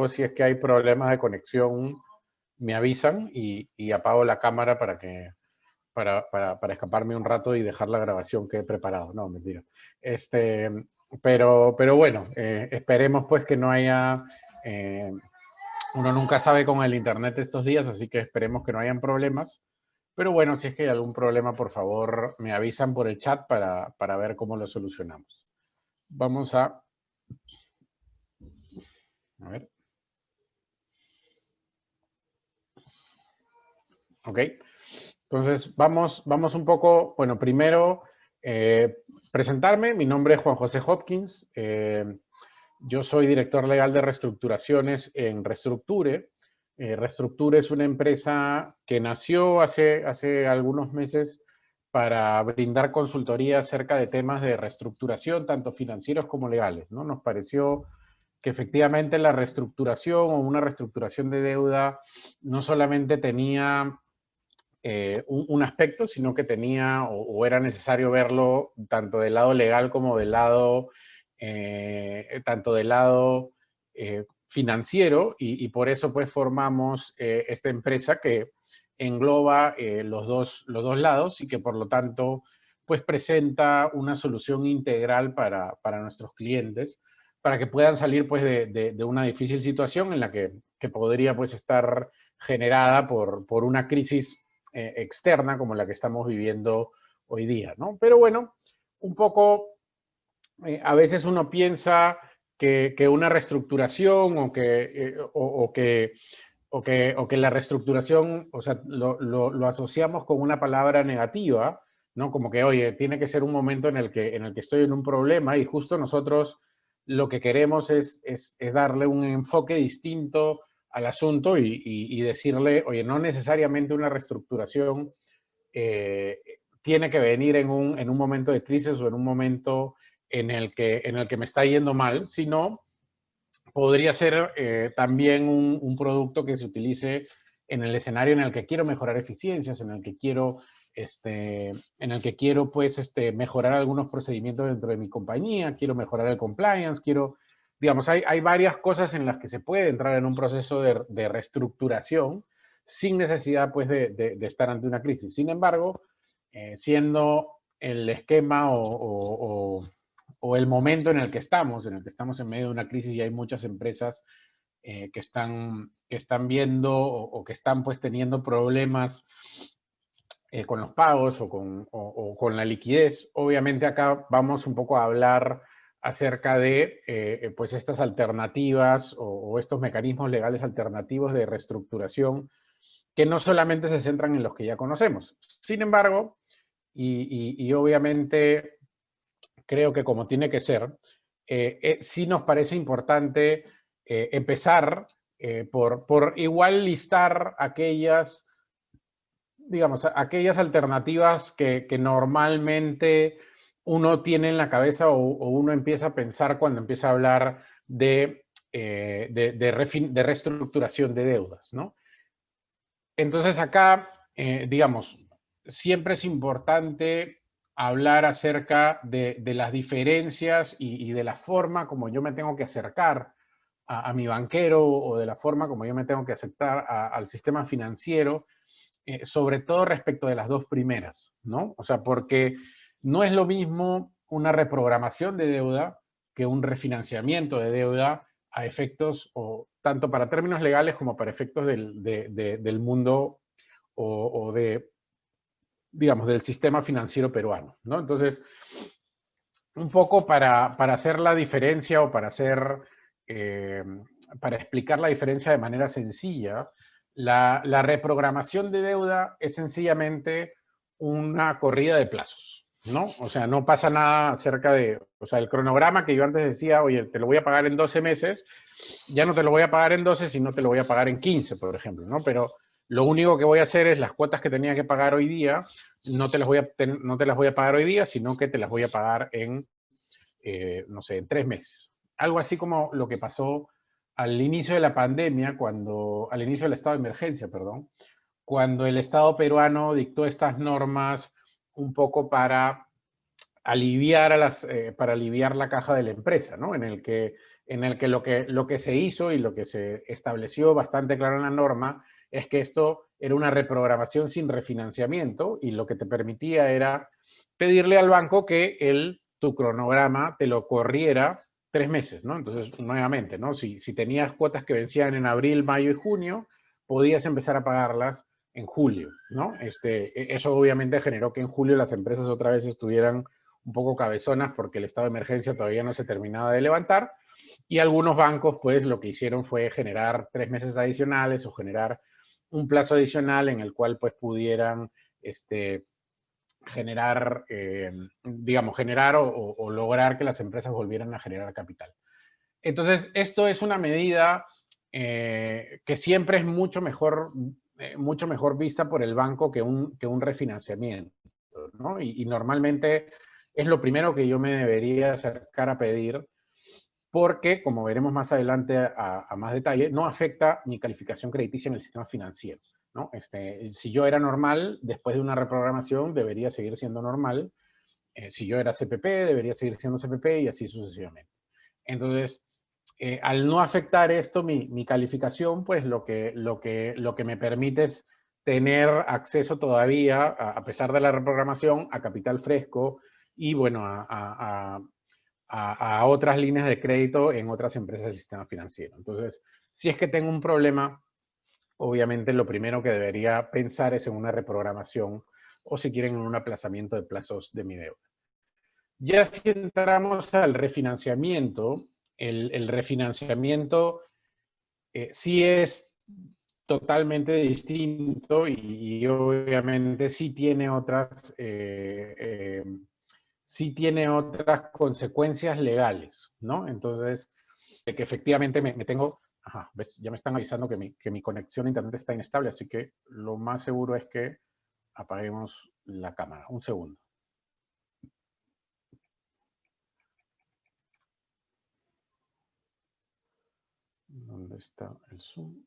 embargo, si es que hay problemas de conexión, me avisan y apago la cámara para escaparme un rato y dejar la grabación que he preparado. No, mentira. Pero bueno, esperemos pues que no haya... uno nunca sabe con el internet estos días, así que esperemos que no hayan problemas. Pero bueno, si es que hay algún problema, por favor, me avisan por el chat para ver cómo lo solucionamos. Vamos a ver. Ok. Entonces, vamos un poco, bueno, primero presentarme. Mi nombre es Juan José Hopkins. Yo soy director legal de reestructuraciones en Reestructure. Reestructure es una empresa que nació hace algunos meses para brindar consultoría acerca de temas de reestructuración, tanto financieros como legales, ¿no? Nos pareció que efectivamente la reestructuración o una reestructuración de deuda no solamente tenía un aspecto, sino que tenía o era necesario verlo tanto del lado legal como del lado, financiero, y por eso pues formamos esta empresa que engloba los dos lados y que por lo tanto pues presenta una solución integral para nuestros clientes, para que puedan salir pues de una difícil situación en la que podría pues estar generada por una crisis externa como la que estamos viviendo hoy día, ¿no? Pero bueno, un poco, a veces uno piensa que una reestructuración o que la reestructuración, o sea, lo asociamos con una palabra negativa, ¿no? Como que, oye, tiene que ser un momento en el que estoy en un problema y justo nosotros lo que queremos es darle un enfoque distinto al asunto y decirle, oye, no necesariamente una reestructuración tiene que venir en un momento de crisis o en un momento en el que me está yendo mal, sino podría ser también un producto que se utilice en el escenario en el que quiero mejorar eficiencias, en el que quiero pues, mejorar algunos procedimientos dentro de mi compañía, quiero mejorar el compliance, digamos, hay varias cosas en las que se puede entrar en un proceso de reestructuración sin necesidad pues de estar ante una crisis. Sin embargo, siendo el esquema o el momento en el que estamos en medio de una crisis y hay muchas empresas que están viendo o que están pues teniendo problemas con los pagos o con la liquidez. Obviamente acá vamos un poco a hablar acerca de pues estas alternativas o estos mecanismos legales alternativos de reestructuración que no solamente se centran en los que ya conocemos. Sin embargo, y obviamente creo que como tiene que ser, sí nos parece importante empezar por igual listar aquellas, digamos, aquellas alternativas que normalmente uno tiene en la cabeza o uno empieza a pensar cuando empieza a hablar de reestructuración de deudas, ¿no? Entonces acá, digamos, siempre es importante hablar acerca de las diferencias y de la forma como yo me tengo que acercar a mi banquero o de la forma como yo me tengo que acercar al sistema financiero, sobre todo respecto de las dos primeras, ¿no? O sea, porque no es lo mismo una reprogramación de deuda que un refinanciamiento de deuda a efectos, o tanto para términos legales como para efectos del mundo digamos, del sistema financiero peruano, ¿no? Entonces, un poco para hacer la diferencia o eh, para explicar la diferencia de manera sencilla, la reprogramación de deuda es sencillamente una corrida de plazos, ¿no? O sea, no pasa nada acerca o sea, el cronograma que yo antes decía, oye, te lo voy a pagar en 12 meses, ya no te lo voy a pagar en 12, sino te lo voy a pagar en 15, por ejemplo, ¿no? Pero lo único que voy a hacer es las cuotas que tenía que pagar hoy día, no te las voy a pagar hoy día, sino que te las voy a pagar en, no sé, en 3 meses. Algo así como lo que pasó al inicio de la pandemia, al inicio del estado de emergencia, perdón, cuando el Estado peruano dictó estas normas un poco para aliviar la caja de la empresa, ¿no? En el que en el que lo que se hizo y lo que se estableció bastante claro en la norma es que esto era una reprogramación sin refinanciamiento y lo que te permitía era pedirle al banco que tu cronograma te lo corriera 3 meses, ¿no? Entonces, nuevamente, ¿no? Si tenías cuotas que vencían en abril, mayo y junio, podías empezar a pagarlas en julio, ¿no? Eso obviamente generó que en julio las empresas otra vez estuvieran un poco cabezonas porque el estado de emergencia todavía no se terminaba de levantar y algunos bancos pues lo que hicieron fue generar 3 meses adicionales o generar un plazo adicional en el cual pues pudieran generar, digamos, generar o lograr que las empresas volvieran a generar capital. Entonces, esto es una medida que siempre es mucho mejor vista por el banco que un refinanciamiento, ¿no? Y normalmente es lo primero que yo me debería acercar a pedir porque, como veremos más adelante a más detalle, no afecta mi calificación crediticia en el sistema financiero, ¿no? Si yo era normal, después de una reprogramación debería seguir siendo normal. Si yo era CPP, debería seguir siendo CPP y así sucesivamente. Entonces, al no afectar esto mi calificación, pues lo que me permite es tener acceso todavía, a pesar de la reprogramación, a capital fresco y, bueno, a otras líneas de crédito en otras empresas del sistema financiero. Entonces, si es que tengo un problema, obviamente lo primero que debería pensar es en una reprogramación o si quieren en un aplazamiento de plazos de mi deuda. Ya si entramos al refinanciamiento, el refinanciamiento sí es totalmente distinto y obviamente sí tiene otras consecuencias legales, ¿no? Entonces, de que efectivamente me tengo... Ajá, ¿ves? Ya me están avisando que mi conexión a internet está inestable, así que lo más seguro es que apaguemos la cámara. Un segundo. ¿Dónde está el Zoom?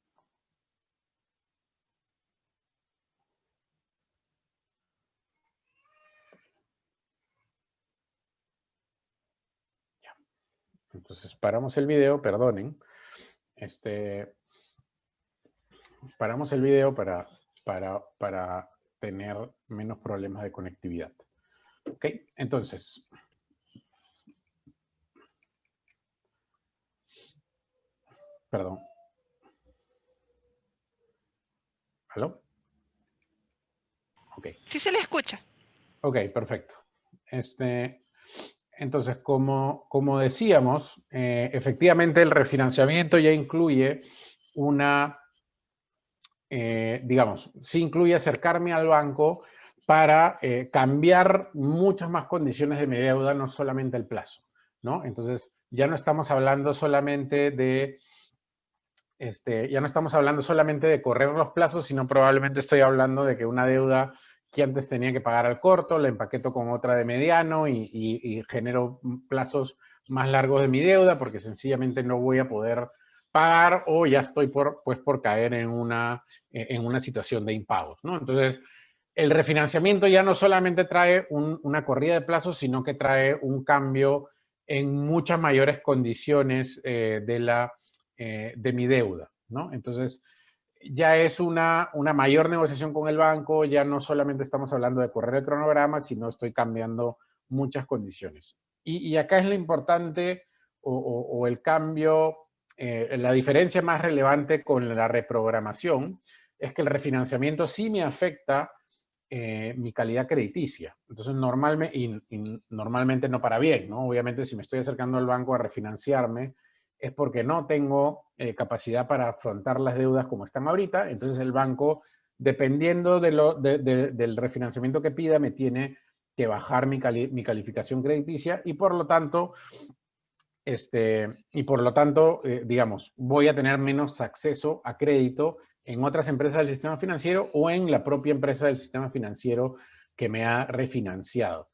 Ya. Entonces paramos el video, perdonen. Paramos el video para tener menos problemas de conectividad. Ok, entonces. Perdón. ¿Aló? Ok. Sí se le escucha. Ok, perfecto. Entonces, como decíamos, efectivamente el refinanciamiento ya incluye digamos, sí incluye acercarme al banco para cambiar muchas más condiciones de mi deuda, no solamente el plazo, ¿no? Entonces, ya no estamos hablando solamente de correr los plazos, sino probablemente estoy hablando de que una deuda que antes tenía que pagar al corto, la empaqueto con otra de mediano y genero plazos más largos de mi deuda porque sencillamente no voy a poder pagar o ya estoy por caer en una situación de impagos, ¿no? Entonces, el refinanciamiento ya no solamente trae una corrida de plazos, sino que trae un cambio en muchas mayores condiciones de mi deuda, ¿no? Entonces, ya es una mayor negociación con el banco, ya no solamente estamos hablando de correr el cronograma, sino estoy cambiando muchas condiciones. Y acá es lo importante o el cambio, la diferencia más relevante con la reprogramación es que el refinanciamiento sí me afecta mi calidad crediticia. Entonces, normalmente no para bien, ¿no? Obviamente, si me estoy acercando al banco a refinanciarme, es porque no tengo capacidad para afrontar las deudas como están ahorita. Entonces, el banco, dependiendo del refinanciamiento que pida, me tiene que bajar mi calificación crediticia y por lo tanto, digamos, voy a tener menos acceso a crédito en otras empresas del sistema financiero o en la propia empresa del sistema financiero que me ha refinanciado.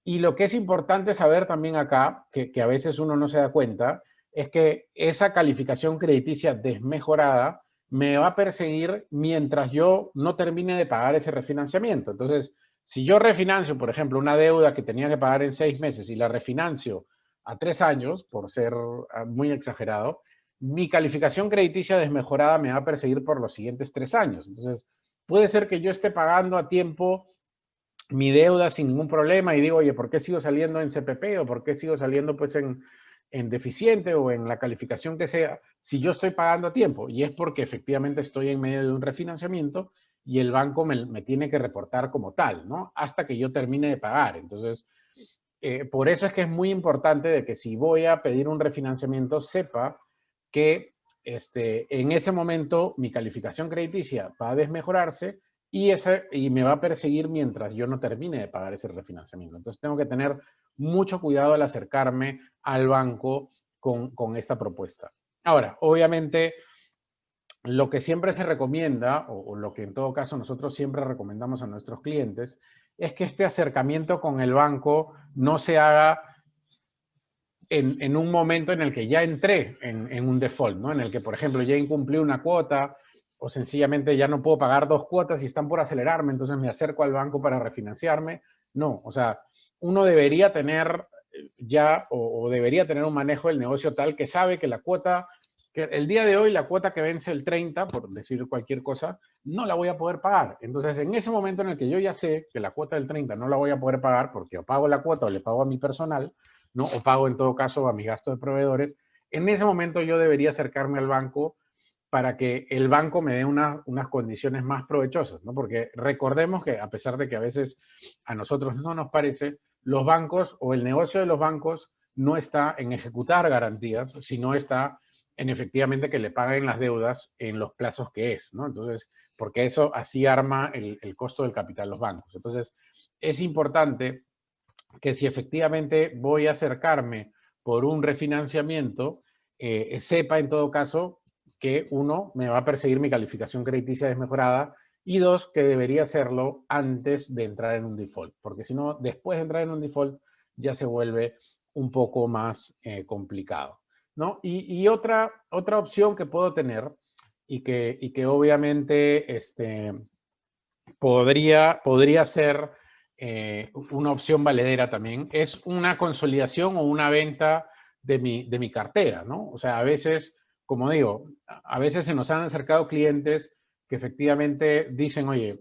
Y lo que es importante saber también acá, que a veces uno no se da cuenta, es que esa calificación crediticia desmejorada me va a perseguir mientras yo no termine de pagar ese refinanciamiento. Entonces, si yo refinancio, por ejemplo, una deuda que tenía que pagar en 6 meses y la refinancio a 3 años, por ser muy exagerado, mi calificación crediticia desmejorada me va a perseguir por los siguientes 3 años. Entonces, puede ser que yo esté pagando a tiempo mi deuda sin ningún problema y digo, oye, ¿por qué sigo saliendo en CPP o por qué sigo saliendo pues en deficiente o en la calificación que sea si yo estoy pagando a tiempo? Y es porque efectivamente estoy en medio de un refinanciamiento y el banco me tiene que reportar como tal, ¿no? Hasta que yo termine de pagar. Entonces, por eso es que es muy importante de que si voy a pedir un refinanciamiento, sepa que en ese momento mi calificación crediticia va a desmejorarse y me va a perseguir mientras yo no termine de pagar ese refinanciamiento. Entonces tengo que tener mucho cuidado al acercarme al banco con esta propuesta. Ahora, obviamente, lo que siempre se recomienda, o lo que en todo caso nosotros siempre recomendamos a nuestros clientes, es que este acercamiento con el banco no se haga en un momento en el que ya entré en un default, ¿no? En el que, por ejemplo, ya incumplí una cuota o sencillamente ya no puedo pagar 2 cuotas y están por acelerarme, entonces me acerco al banco para refinanciarme. No, o sea, uno debería tener ya o debería tener un manejo del negocio tal que sabe que la cuota, que el día de hoy la cuota que vence el 30, por decir cualquier cosa, no la voy a poder pagar. Entonces, en ese momento en el que yo ya sé que la cuota del 30 no la voy a poder pagar porque o pago la cuota o le pago a mi personal, ¿no? O pago en todo caso a mi gasto de proveedores, en ese momento yo debería acercarme al banco para que el banco me dé unas condiciones más provechosas, ¿no? Porque recordemos que a pesar de que a veces a nosotros no nos parece, los bancos o el negocio de los bancos no está en ejecutar garantías, sino está en efectivamente que le paguen las deudas en los plazos que es, ¿no? Entonces, porque eso así arma el costo del capital de los bancos. Entonces, es importante que si efectivamente voy a acercarme por un refinanciamiento, sepa en todo caso que uno, me va a perseguir mi calificación crediticia desmejorada y dos, que debería hacerlo antes de entrar en un default, porque si no, después de entrar en un default ya se vuelve un poco más complicado, ¿no? Y otra opción que puedo tener y que obviamente podría ser una opción valedera también, es una consolidación o una venta de mi cartera, ¿no? O sea, a veces, como digo, a veces se nos han acercado clientes que efectivamente dicen, oye,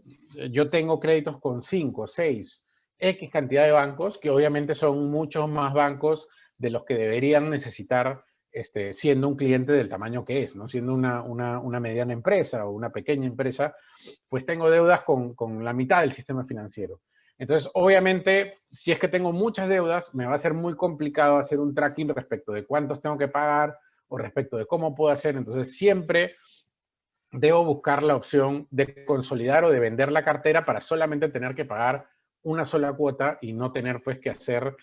yo tengo créditos con 5, 6, X cantidad de bancos, que obviamente son muchos más bancos de los que deberían necesitar siendo un cliente del tamaño que es, ¿no? Siendo una mediana empresa o una pequeña empresa, pues tengo deudas con la mitad del sistema financiero. Entonces, obviamente, si es que tengo muchas deudas, me va a ser muy complicado hacer un tracking respecto de cuántos tengo que pagar o respecto de cómo puedo hacer. Entonces, siempre debo buscar la opción de consolidar o de vender la cartera para solamente tener que pagar una sola cuota y no tener pues que hacer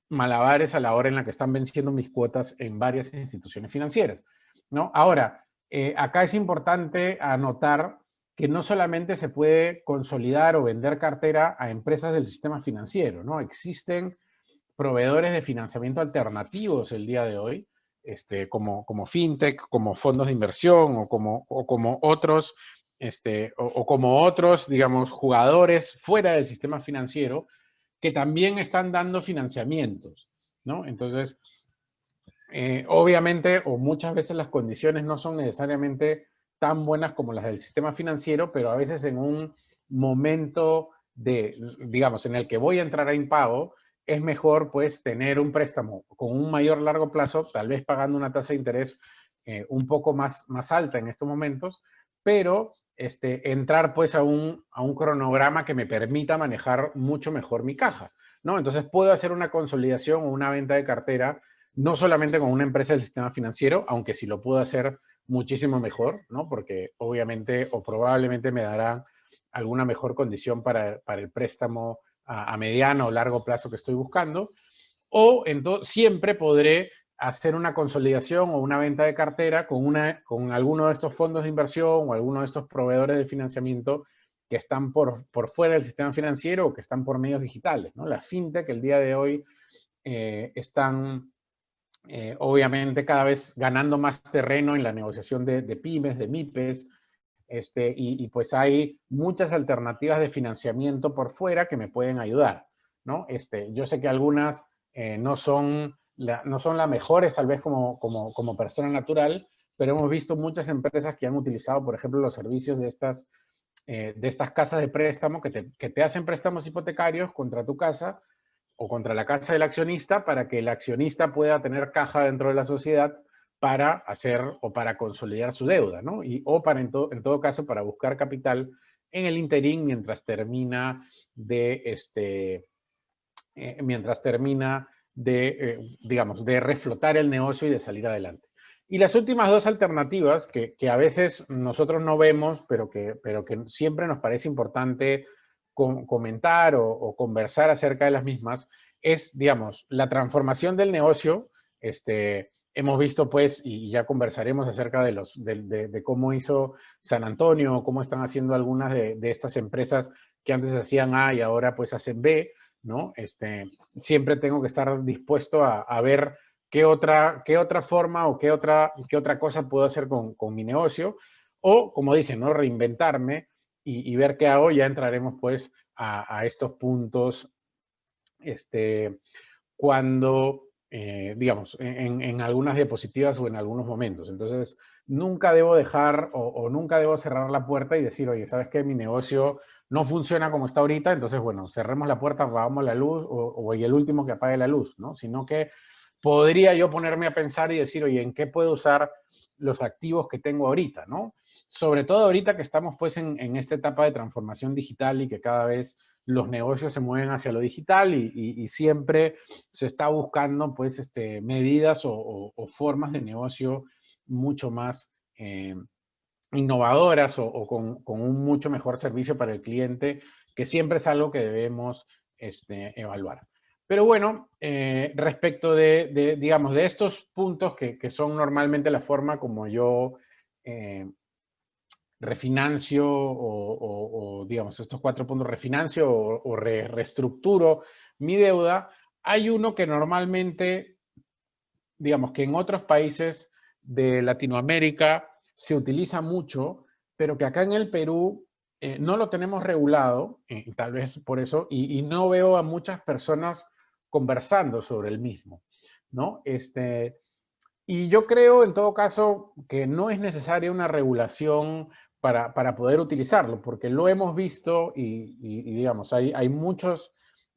malabares a la hora en la que están venciendo mis cuotas en varias instituciones financieras, ¿no? Ahora, acá es importante anotar que no solamente se puede consolidar o vender cartera a empresas del sistema financiero, ¿no? Existen proveedores de financiamiento alternativos el día de hoy, como fintech, como fondos de inversión o como otros, o como otros, digamos, jugadores fuera del sistema financiero que también están dando financiamientos, ¿no? Entonces, obviamente, o muchas veces las condiciones no son necesariamente tan buenas como las del sistema financiero, pero a veces en un momento digamos, en el que voy a entrar a impago, es mejor pues tener un préstamo con un mayor largo plazo, tal vez pagando una tasa de interés un poco más alta en estos momentos, pero entrar pues a un cronograma que me permita manejar mucho mejor mi caja, ¿no? Entonces puedo hacer una consolidación o una venta de cartera no solamente con una empresa del sistema financiero, aunque sí lo puedo hacer muchísimo mejor, ¿no? Porque obviamente o probablemente me dará alguna mejor condición para el préstamo a mediano o largo plazo que estoy buscando. O entonces siempre podré hacer una consolidación o una venta de cartera con alguno de estos fondos de inversión o alguno de estos proveedores de financiamiento que están por fuera del sistema financiero o que están por medios digitales, ¿no? Las fintech el día de hoy están obviamente cada vez ganando más terreno en la negociación de pymes, de MIPES, y pues hay muchas alternativas de financiamiento por fuera que me pueden ayudar, ¿no? Yo sé que algunas no son las mejores tal vez como persona natural, pero hemos visto muchas empresas que han utilizado, por ejemplo, los servicios de estas casas de préstamo que te hacen préstamos hipotecarios contra tu casa o contra la casa del accionista para que el accionista pueda tener caja dentro de la sociedad para hacer o para consolidar su deuda, ¿no? O para, en todo caso, para buscar capital en el interín digamos, de reflotar el negocio y de salir adelante. Y las últimas dos alternativas que a veces nosotros no vemos, pero que siempre nos parece importante comentar o conversar acerca de las mismas, es, digamos, la transformación del negocio. Hemos visto, pues, y ya conversaremos acerca de cómo hizo San Antonio, cómo están haciendo algunas de estas empresas que antes hacían A y ahora pues hacen B, ¿no? Siempre tengo que estar dispuesto a ver qué otra forma o qué otra cosa puedo hacer con mi negocio. O, como dicen, ¿no? Reinventarme y ver qué hago. Ya entraremos pues a estos puntos cuando, digamos, en algunas diapositivas o en algunos momentos. Entonces, nunca debo dejar o nunca debo cerrar la puerta y decir, oye, ¿sabes qué? Mi negocio no funciona como está ahorita, entonces, bueno, cerremos la puerta, apagamos la luz o y el último que apague la luz, ¿no? Sino que podría yo ponerme a pensar y decir, oye, ¿en qué puedo usar los activos que tengo ahorita, ¿no? Sobre todo ahorita que estamos pues en esta etapa de transformación digital y que cada vez los negocios se mueven hacia lo digital y siempre se está buscando pues medidas o formas de negocio mucho más innovadoras o con un mucho mejor servicio para el cliente, que siempre es algo que debemos evaluar. Pero bueno, respecto digamos, de estos puntos que son normalmente la forma como yo refinancio digamos, estos 4 puntos, refinancio o reestructuro mi deuda, hay uno que normalmente, digamos, que en otros países de Latinoamérica se utiliza mucho, pero que acá en el Perú no lo tenemos regulado, tal vez por eso, y no veo a muchas personas conversando sobre el mismo, ¿no? Y yo creo, en todo caso, que no es necesaria una regulación para poder utilizarlo, porque lo hemos visto y digamos, hay muchos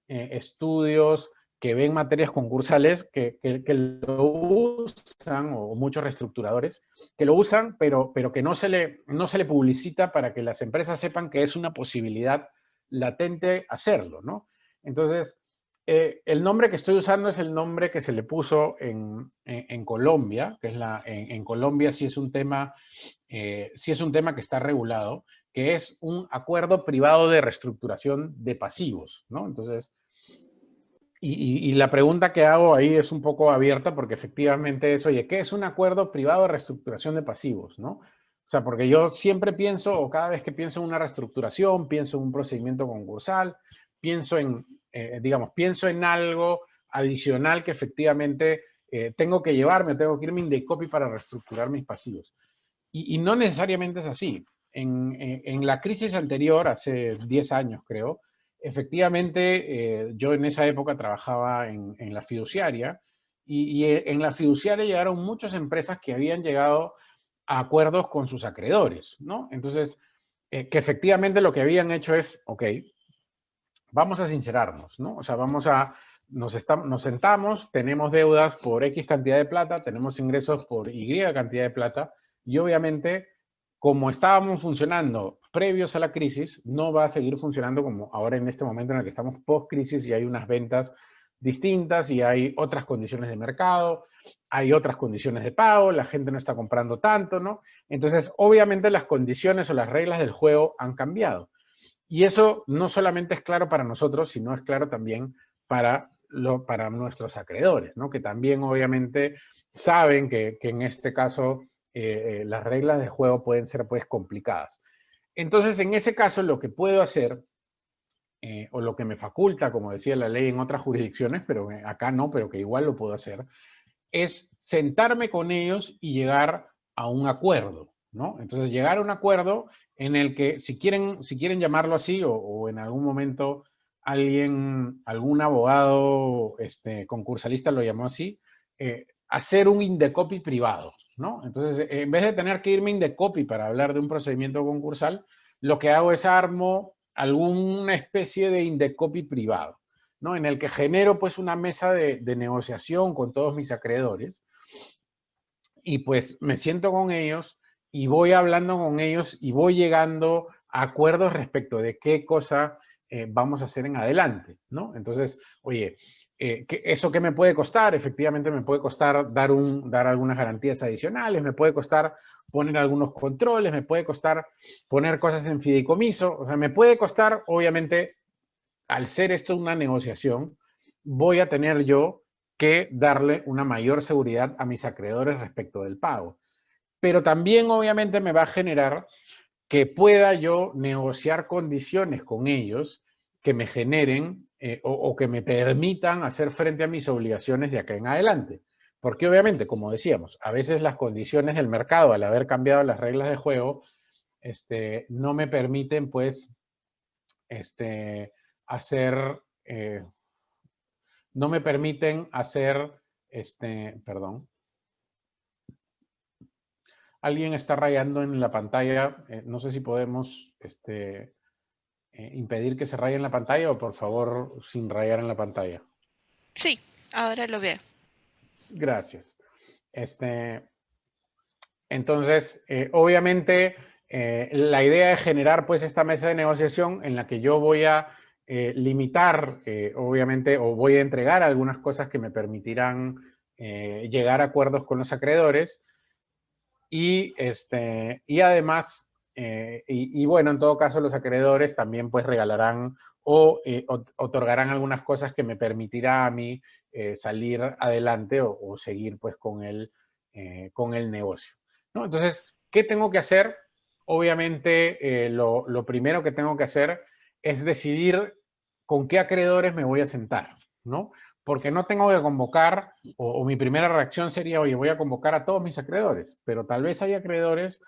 estudios que ven materias concursales que lo usan, o muchos reestructuradores, que lo usan, pero que no se le publicita para que las empresas sepan que es una posibilidad latente hacerlo, ¿no? Entonces, el nombre que estoy usando es el nombre que se le puso en Colombia, que es en Colombia sí es un tema que está regulado, que es un acuerdo privado de reestructuración de pasivos, ¿no? Entonces, y la pregunta que hago ahí es un poco abierta porque efectivamente es, oye, ¿qué es un acuerdo privado de reestructuración de pasivos, no? O sea, porque yo siempre pienso, o cada vez que pienso en una reestructuración, pienso en un procedimiento concursal, pienso pienso en algo adicional que efectivamente tengo que llevarme, tengo que irme Indecopy para reestructurar mis pasivos. Y no necesariamente es así. En la crisis anterior, hace 10 años creo, efectivamente yo en esa época trabajaba en la fiduciaria y en la fiduciaria llegaron muchas empresas que habían llegado a acuerdos con sus acreedores, ¿no? Entonces, que efectivamente lo que habían hecho es, ok, vamos a sincerarnos, ¿no? O sea, nos sentamos, tenemos deudas por X cantidad de plata, tenemos ingresos por Y cantidad de plata, y obviamente, como estábamos funcionando previos a la crisis, no va a seguir funcionando como ahora en este momento en el que estamos post-crisis y hay unas ventas distintas y hay otras condiciones de mercado, hay otras condiciones de pago, la gente no está comprando tanto, ¿no? Entonces, obviamente las condiciones o las reglas del juego han cambiado. Y eso no solamente es claro para nosotros, sino es claro también para nuestros acreedores, ¿no? Que también obviamente saben que en este caso las reglas de juego pueden ser pues complicadas. Entonces, en ese caso, lo que puedo hacer, o lo que me faculta, como decía la ley en otras jurisdicciones, pero acá no, pero que igual lo puedo hacer, es sentarme con ellos y llegar a un acuerdo, ¿no? Entonces, llegar a un acuerdo en el que, si quieren llamarlo así, o en algún momento algún abogado concursalista lo llamó así, hacer un Indecopy privado, ¿no? Entonces, en vez de tener que irme Indecopy para hablar de un procedimiento concursal, lo que hago es armo alguna especie de Indecopy privado, ¿no? En el que genero pues una mesa de negociación con todos mis acreedores y pues me siento con ellos y voy hablando con ellos y voy llegando a acuerdos respecto de qué cosa vamos a hacer en adelante, ¿no? Entonces, oye, ¿eso qué me puede costar? Efectivamente me puede costar dar algunas garantías adicionales, me puede costar poner algunos controles, me puede costar poner cosas en fideicomiso, o sea, me puede costar, obviamente, al ser esto una negociación, voy a tener yo que darle una mayor seguridad a mis acreedores respecto del pago. Pero también obviamente me va a generar que pueda yo negociar condiciones con ellos que me generen o que me permitan hacer frente a mis obligaciones de acá en adelante. Porque obviamente, como decíamos, a veces las condiciones del mercado, al haber cambiado las reglas de juego, no me permiten, pues, hacer, no me permiten hacer, perdón, alguien está rayando en la pantalla, no sé si podemos, impedir que se raye en la pantalla o por favor sin rayar en la pantalla. Sí, ahora lo veo. Gracias. Entonces, obviamente, la idea es generar pues esta mesa de negociación en la que yo voy a limitar, obviamente, o voy a entregar algunas cosas que me permitirán llegar a acuerdos con los acreedores y además, bueno, en todo caso los acreedores también pues regalarán o otorgarán algunas cosas que me permitirá a mí salir adelante o seguir pues con el negocio, ¿no? Entonces, ¿qué tengo que hacer? Obviamente, lo primero que tengo que hacer es decidir con qué acreedores me voy a sentar, ¿no? Porque no tengo que convocar, o mi primera reacción sería, oye, voy a convocar a todos mis acreedores, pero tal vez hay acreedores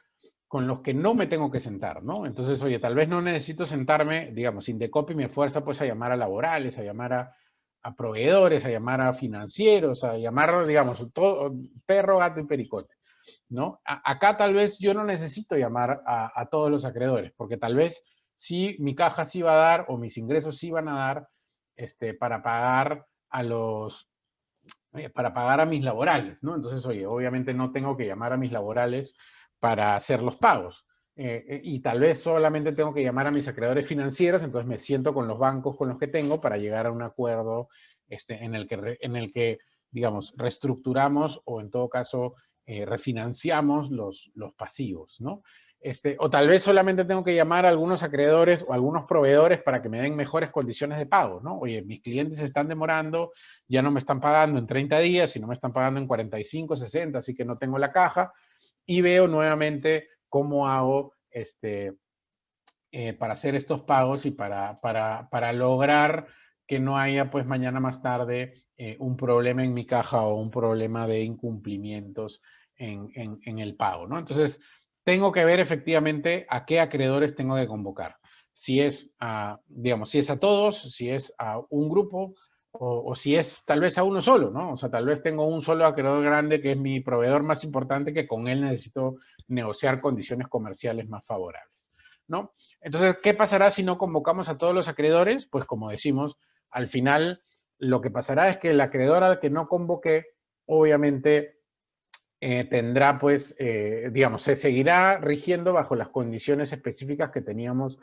con los que no me tengo que sentar, ¿no? Entonces, oye, tal vez no necesito sentarme, digamos, Indecopy me fuerza pues a llamar a laborales, a llamar a proveedores, a llamar a financieros, a llamar, digamos, todo, perro, gato y pericote, ¿no? Acá tal vez yo no necesito llamar a todos los acreedores, porque tal vez sí mi caja sí va a dar o mis ingresos sí van a dar para pagar para pagar a mis laborales, ¿no? Entonces, oye, obviamente no tengo que llamar a mis laborales para hacer los pagos. Y tal vez solamente tengo que llamar a mis acreedores financieros, entonces me siento con los bancos con los que tengo para llegar a un acuerdo en el que, digamos, reestructuramos o en todo caso refinanciamos los pasivos, ¿no? O tal vez solamente tengo que llamar a algunos acreedores o algunos proveedores para que me den mejores condiciones de pago, ¿no? Oye, mis clientes se están demorando, ya no me están pagando en 30 días, sino me están pagando en 45, 60, así que no tengo la caja y veo nuevamente cómo hago para hacer estos pagos y para lograr que no haya pues mañana más tarde un problema en mi caja o un problema de incumplimientos en el pago, ¿no? Entonces, tengo que ver efectivamente a qué acreedores tengo que convocar. Si es digamos, si es a todos, si es a un grupo o si es tal vez a uno solo, ¿no? O sea, tal vez tengo un solo acreedor grande que es mi proveedor más importante que con él necesito negociar condiciones comerciales más favorables, ¿no? Entonces, ¿qué pasará si no convocamos a todos los acreedores? Pues como decimos, al final lo que pasará es que el acreedor al que no convoqué, obviamente tendrá pues, digamos, se seguirá rigiendo bajo las condiciones específicas que teníamos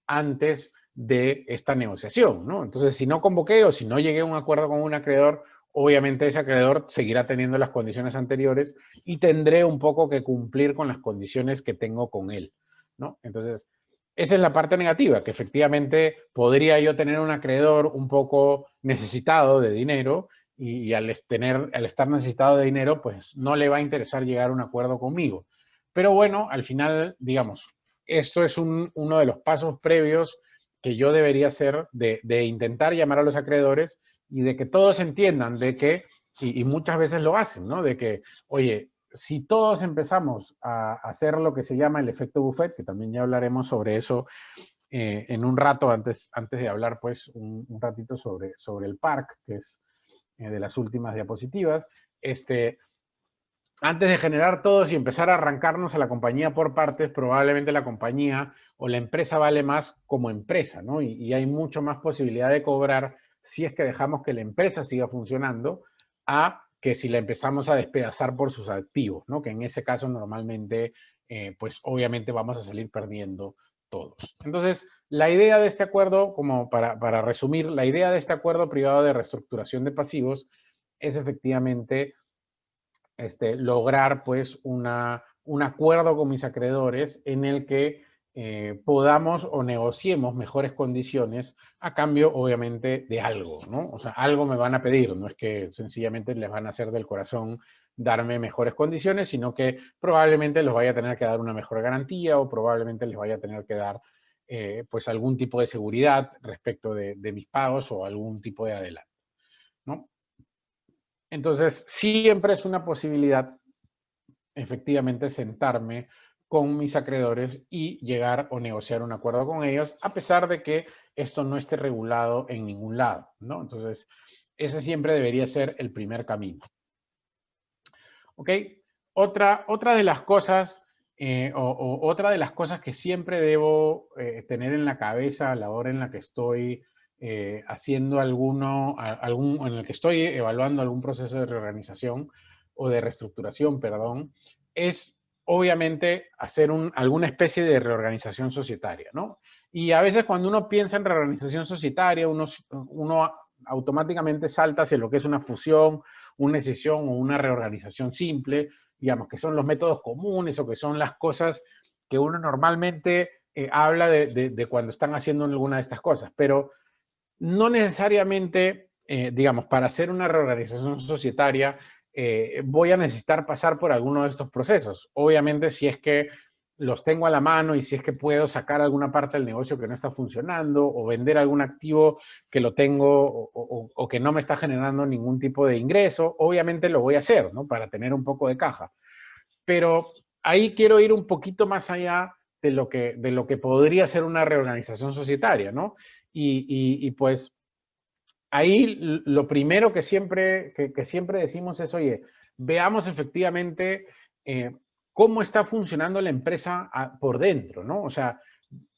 antes de esta negociación, ¿no? Entonces, si no convoqué o si no llegué a un acuerdo con un acreedor, obviamente ese acreedor seguirá teniendo las condiciones anteriores y tendré un poco que cumplir con las condiciones que tengo con él, ¿no? Entonces, esa es la parte negativa, que efectivamente podría yo tener un acreedor un poco necesitado de dinero y al estar necesitado de dinero, pues no le va a interesar llegar a un acuerdo conmigo. Pero bueno, al final, digamos, esto es uno de los pasos previos que yo debería hacer de intentar llamar a los acreedores y de que todos entiendan de que, y muchas veces lo hacen, ¿no? De que, oye, si todos empezamos a hacer lo que se llama el efecto buffet, que también ya hablaremos sobre eso en un rato, antes de hablar pues un ratito sobre el PARC, que es de las últimas diapositivas. Antes de generar todos y empezar a arrancarnos a la compañía por partes, probablemente la compañía o la empresa vale más como empresa, ¿no? Y hay mucho más posibilidad de cobrar si es que dejamos que la empresa siga funcionando a que si la empezamos a despedazar por sus activos, ¿no? Que en ese caso normalmente, pues obviamente vamos a salir perdiendo todos. Entonces, la idea de este acuerdo, como para resumir, la idea de este acuerdo privado de reestructuración de pasivos es efectivamente lograr pues un acuerdo con mis acreedores en el que podamos o negociemos mejores condiciones a cambio, obviamente, de algo, ¿no? O sea, algo me van a pedir, no es que sencillamente les van a hacer del corazón darme mejores condiciones, sino que probablemente les vaya a tener que dar una mejor garantía o probablemente les vaya a tener que dar pues algún tipo de seguridad respecto de mis pagos o algún tipo de adelanto, ¿no? Entonces, siempre es una posibilidad, efectivamente, sentarme con mis acreedores y llegar o negociar un acuerdo con ellos, a pesar de que esto no esté regulado en ningún lado, ¿no? Entonces, ese siempre debería ser el primer camino. ¿Ok? Otra de las cosas, otra de las cosas que siempre debo tener en la cabeza a la hora en la que estoy haciendo en el que estoy evaluando algún proceso de reorganización o de reestructuración, perdón, es obviamente hacer alguna especie de reorganización societaria, ¿no? Y a veces cuando uno piensa en reorganización societaria, uno automáticamente salta hacia lo que es una fusión, una escisión o una reorganización simple, digamos, que son los métodos comunes o que son las cosas que uno normalmente habla de cuando están haciendo alguna de estas cosas, pero no necesariamente, digamos, para hacer una reorganización societaria voy a necesitar pasar por alguno de estos procesos. Obviamente, si es que los tengo a la mano y si es que puedo sacar alguna parte del negocio que no está funcionando o vender algún activo que lo tengo o que no me está generando ningún tipo de ingreso, obviamente lo voy a hacer, ¿no? Para tener un poco de caja. Pero ahí quiero ir un poquito más allá de lo que podría ser una reorganización societaria, ¿no? Y pues ahí lo primero que siempre decimos es, oye, veamos efectivamente cómo está funcionando la empresa por dentro, ¿no? O sea,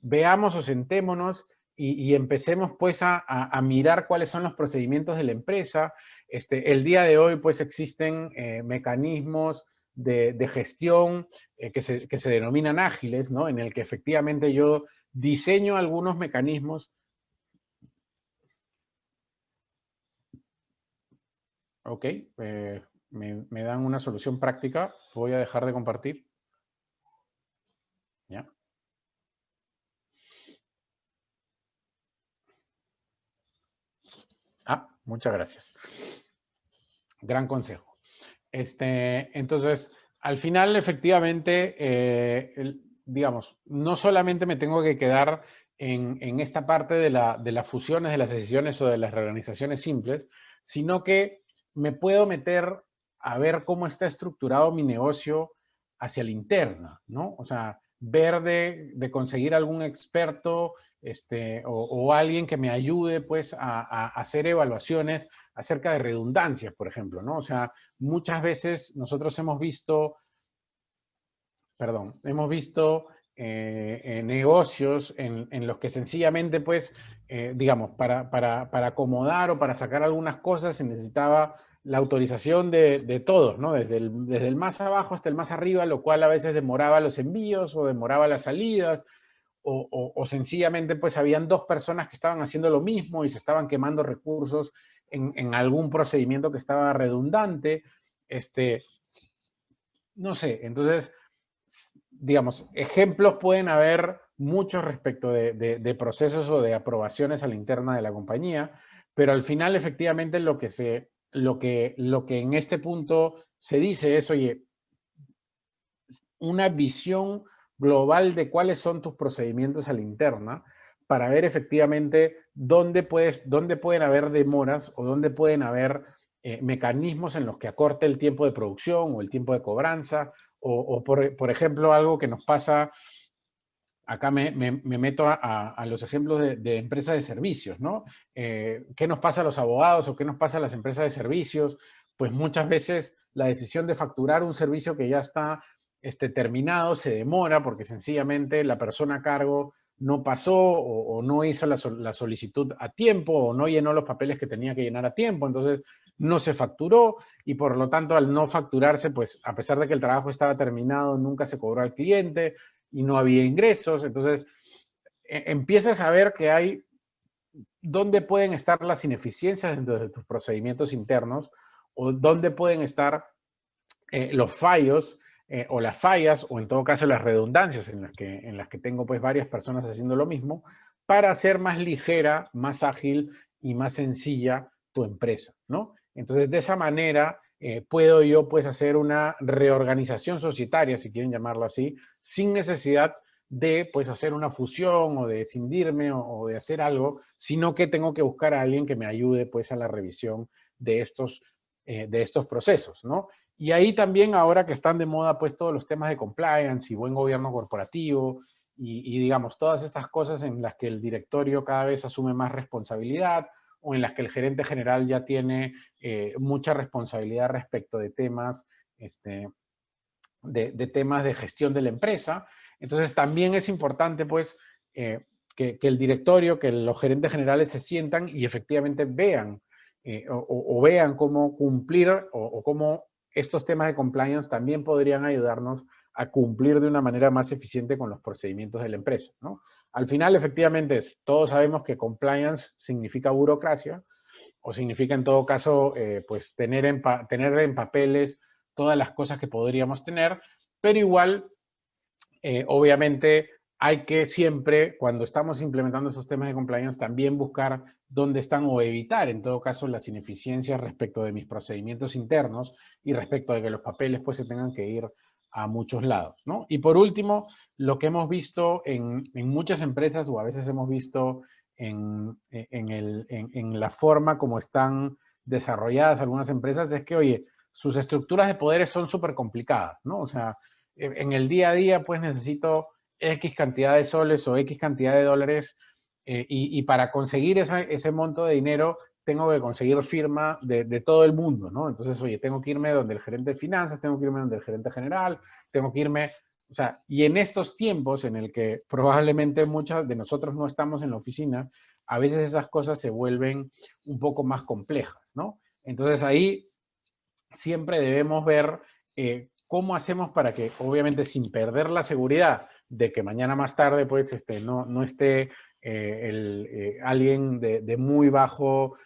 veamos o sentémonos y empecemos pues a mirar cuáles son los procedimientos de la empresa. El día de hoy pues existen mecanismos de gestión que se denominan ágiles, ¿no? En el que efectivamente yo diseño algunos mecanismos. Ok, me dan una solución práctica. Voy a dejar de compartir. ¿Ya? Muchas gracias. Gran consejo. Entonces, al final, efectivamente, digamos, no solamente me tengo que quedar en esta parte de las fusiones, de las decisiones o de las reorganizaciones simples, sino que me puedo meter a ver cómo está estructurado mi negocio hacia la interna, ¿no? O sea, ver de conseguir algún experto o alguien que me ayude, pues, a hacer evaluaciones acerca de redundancias, por ejemplo, ¿no? O sea, muchas veces nosotros hemos visto negocios en los que sencillamente, pues, digamos, para acomodar o para sacar algunas cosas se necesitaba la autorización de todos, ¿no? Desde el más abajo hasta el más arriba, lo cual a veces demoraba los envíos o demoraba las salidas, o sencillamente, pues, habían dos personas que estaban haciendo lo mismo y se estaban quemando recursos en algún procedimiento que estaba redundante, no sé, entonces digamos, ejemplos pueden haber muchos respecto de procesos o de aprobaciones a la interna de la compañía, pero al final efectivamente lo que en este punto se dice es, oye, una visión global de cuáles son tus procedimientos a la interna para ver efectivamente dónde pueden haber demoras o dónde pueden haber mecanismos en los que acorte el tiempo de producción o el tiempo de cobranza o por ejemplo, algo que nos pasa acá me meto a los ejemplos de empresas de servicios, ¿no? ¿Qué nos pasa a los abogados o qué nos pasa a las empresas de servicios? Pues muchas veces la decisión de facturar un servicio que ya está terminado se demora porque sencillamente la persona a cargo no pasó o no hizo la solicitud a tiempo o no llenó los papeles que tenía que llenar a tiempo, entonces no se facturó y por lo tanto al no facturarse, pues a pesar de que el trabajo estaba terminado, nunca se cobró al cliente y no había ingresos. Entonces empiezas a ver que hay dónde pueden estar las ineficiencias dentro de tus procedimientos internos o dónde pueden estar los fallos o las fallas o en todo caso las redundancias en las que tengo pues varias personas haciendo lo mismo para hacer más ligera, más ágil y más sencilla tu empresa, ¿no? Entonces de esa manera puedo yo pues hacer una reorganización societaria, si quieren llamarlo así, sin necesidad de pues hacer una fusión o de escindirme o de hacer algo, sino que tengo que buscar a alguien que me ayude pues a la revisión de estos procesos, ¿no? Y ahí también, ahora que están de moda, pues todos los temas de compliance y buen gobierno corporativo digamos, todas estas cosas en las que el directorio cada vez asume más responsabilidad o en las que el gerente general ya tiene mucha responsabilidad respecto de temas, de temas de gestión de la empresa. Entonces, también es importante, pues, que el directorio, que los gerentes generales se sientan y efectivamente vean o vean cómo cumplir o cómo estos temas de compliance también podrían ayudarnos a cumplir de una manera más eficiente con los procedimientos de la empresa, ¿no? Al final, efectivamente, todos sabemos que compliance significa burocracia o significa, en todo caso, pues tener en papeles todas las cosas que podríamos tener, pero igual, obviamente, hay que siempre, cuando estamos implementando esos temas de compliance, también buscar dónde están o evitar, en todo caso, las ineficiencias respecto de mis procedimientos internos y respecto de que los papeles pues se tengan que ir a muchos lados, ¿no? Y por último, lo que hemos visto en muchas empresas o a veces hemos visto en la forma como están desarrolladas algunas empresas es que, oye, sus estructuras de poderes son súper complicadas, ¿no? O sea, en el día a día, pues necesito X cantidad de soles o X cantidad de dólares y para conseguir ese monto de dinero tengo que conseguir firma de todo el mundo, ¿no? Entonces, oye, tengo que irme donde el gerente de finanzas, tengo que irme donde el gerente general, tengo que irme, o sea, y en estos tiempos en el que probablemente muchas de nosotros no estamos en la oficina, a veces esas cosas se vuelven un poco más complejas, ¿no? Entonces ahí siempre debemos ver cómo hacemos para que, obviamente, sin perder la seguridad de que mañana más tarde, pues, no esté alguien de muy bajo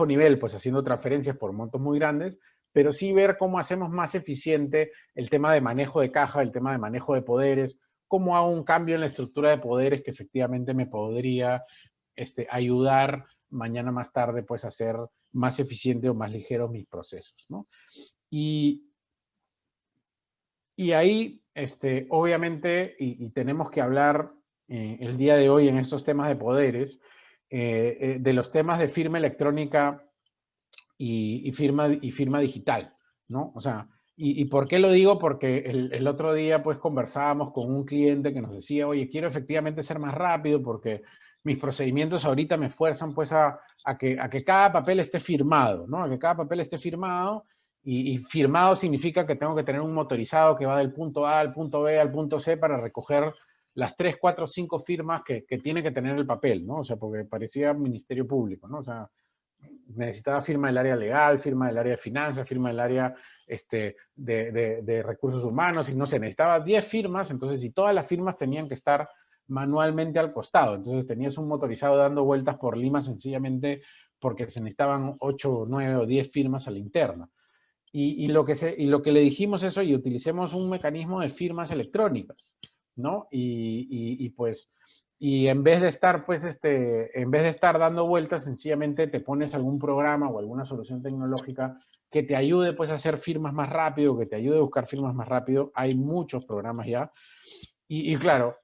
nivel, pues, haciendo transferencias por montos muy grandes, pero sí ver cómo hacemos más eficiente el tema de manejo de caja, el tema de manejo de poderes, cómo hago un cambio en la estructura de poderes que efectivamente me podría ayudar mañana más tarde, pues, a hacer más eficiente o más ligeros mis procesos, ¿no? Y, y ahí, obviamente, y tenemos que hablar el día de hoy en estos temas de poderes, de los temas de firma electrónica y firma digital, ¿no? O sea, ¿y por qué lo digo? Porque el otro día, pues, conversábamos con un cliente que nos decía, oye, quiero efectivamente ser más rápido porque mis procedimientos ahorita me fuerzan, pues, a que cada papel esté firmado, ¿no? A que cada papel esté firmado y firmado significa que tengo que tener un motorizado que va del punto A al punto B al punto C para recoger las 3, 4, 5 firmas que tiene que tener el papel, ¿no? O sea, porque parecía Ministerio Público, ¿no? O sea, necesitaba firma del área legal, firma del área de finanzas, firma del área de recursos humanos, y no sé, necesitaba 10 firmas, entonces, y todas las firmas tenían que estar manualmente al costado, entonces tenías un motorizado dando vueltas por Lima sencillamente porque se necesitaban 8, 9 o 10 firmas a la interna. Lo que le dijimos eso, y utilicemos un mecanismo de firmas electrónicas, ¿no? Pues, y en vez de estar, pues, en vez de estar dando vueltas, sencillamente te pones algún programa o alguna solución tecnológica que te ayude, pues, a hacer firmas más rápido, que te ayude a buscar firmas más rápido. Hay muchos programas ya. Claro,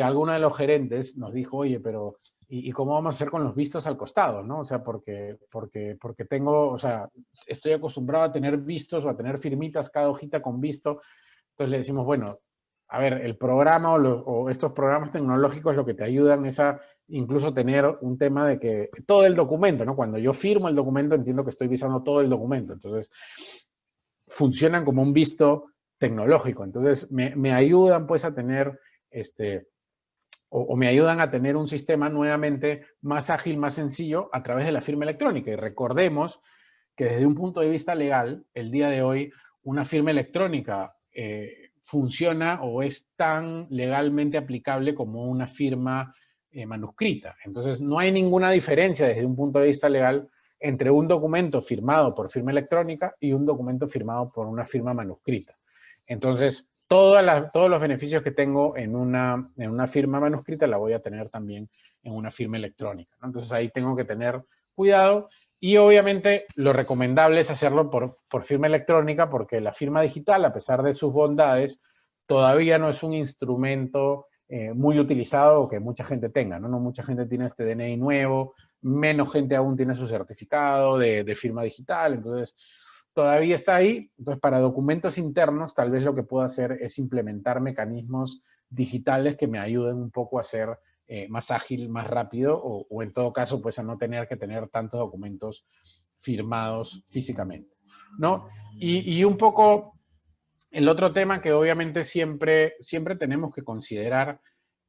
alguno de los gerentes nos dijo, oye, pero ¿y cómo vamos a hacer con los vistos al costado, no? O sea, porque tengo, o sea, estoy acostumbrado a tener vistos o a tener firmitas cada hojita con visto. Entonces le decimos, bueno, a ver, el programa o estos programas tecnológicos lo que te ayudan es a incluso tener un tema de que todo el documento, ¿no? Cuando yo firmo el documento entiendo que estoy visando todo el documento, entonces funcionan como un visto tecnológico, entonces me ayudan pues a tener o me ayudan a tener un sistema nuevamente más ágil, más sencillo a través de la firma electrónica. Y recordemos que desde un punto de vista legal, el día de hoy, una firma electrónica funciona o es tan legalmente aplicable como una firma manuscrita. Entonces, no hay ninguna diferencia desde un punto de vista legal entre un documento firmado por firma electrónica y un documento firmado por una firma manuscrita. Entonces, todos los beneficios que tengo en una firma manuscrita la voy a tener también en una firma electrónica, ¿no? Entonces, ahí tengo que tener cuidado y obviamente lo recomendable es hacerlo por firma electrónica porque la firma digital, a pesar de sus bondades, todavía no es un instrumento muy utilizado o que mucha gente tenga, ¿no? No mucha gente tiene este DNI nuevo, menos gente aún tiene su certificado de firma digital, entonces todavía está ahí. Entonces, para documentos internos, tal vez lo que puedo hacer es implementar mecanismos digitales que me ayuden un poco a hacer más ágil, más rápido, o en todo caso, pues a no tener que tener tantos documentos firmados físicamente, ¿no? Y un poco el otro tema que obviamente siempre tenemos que considerar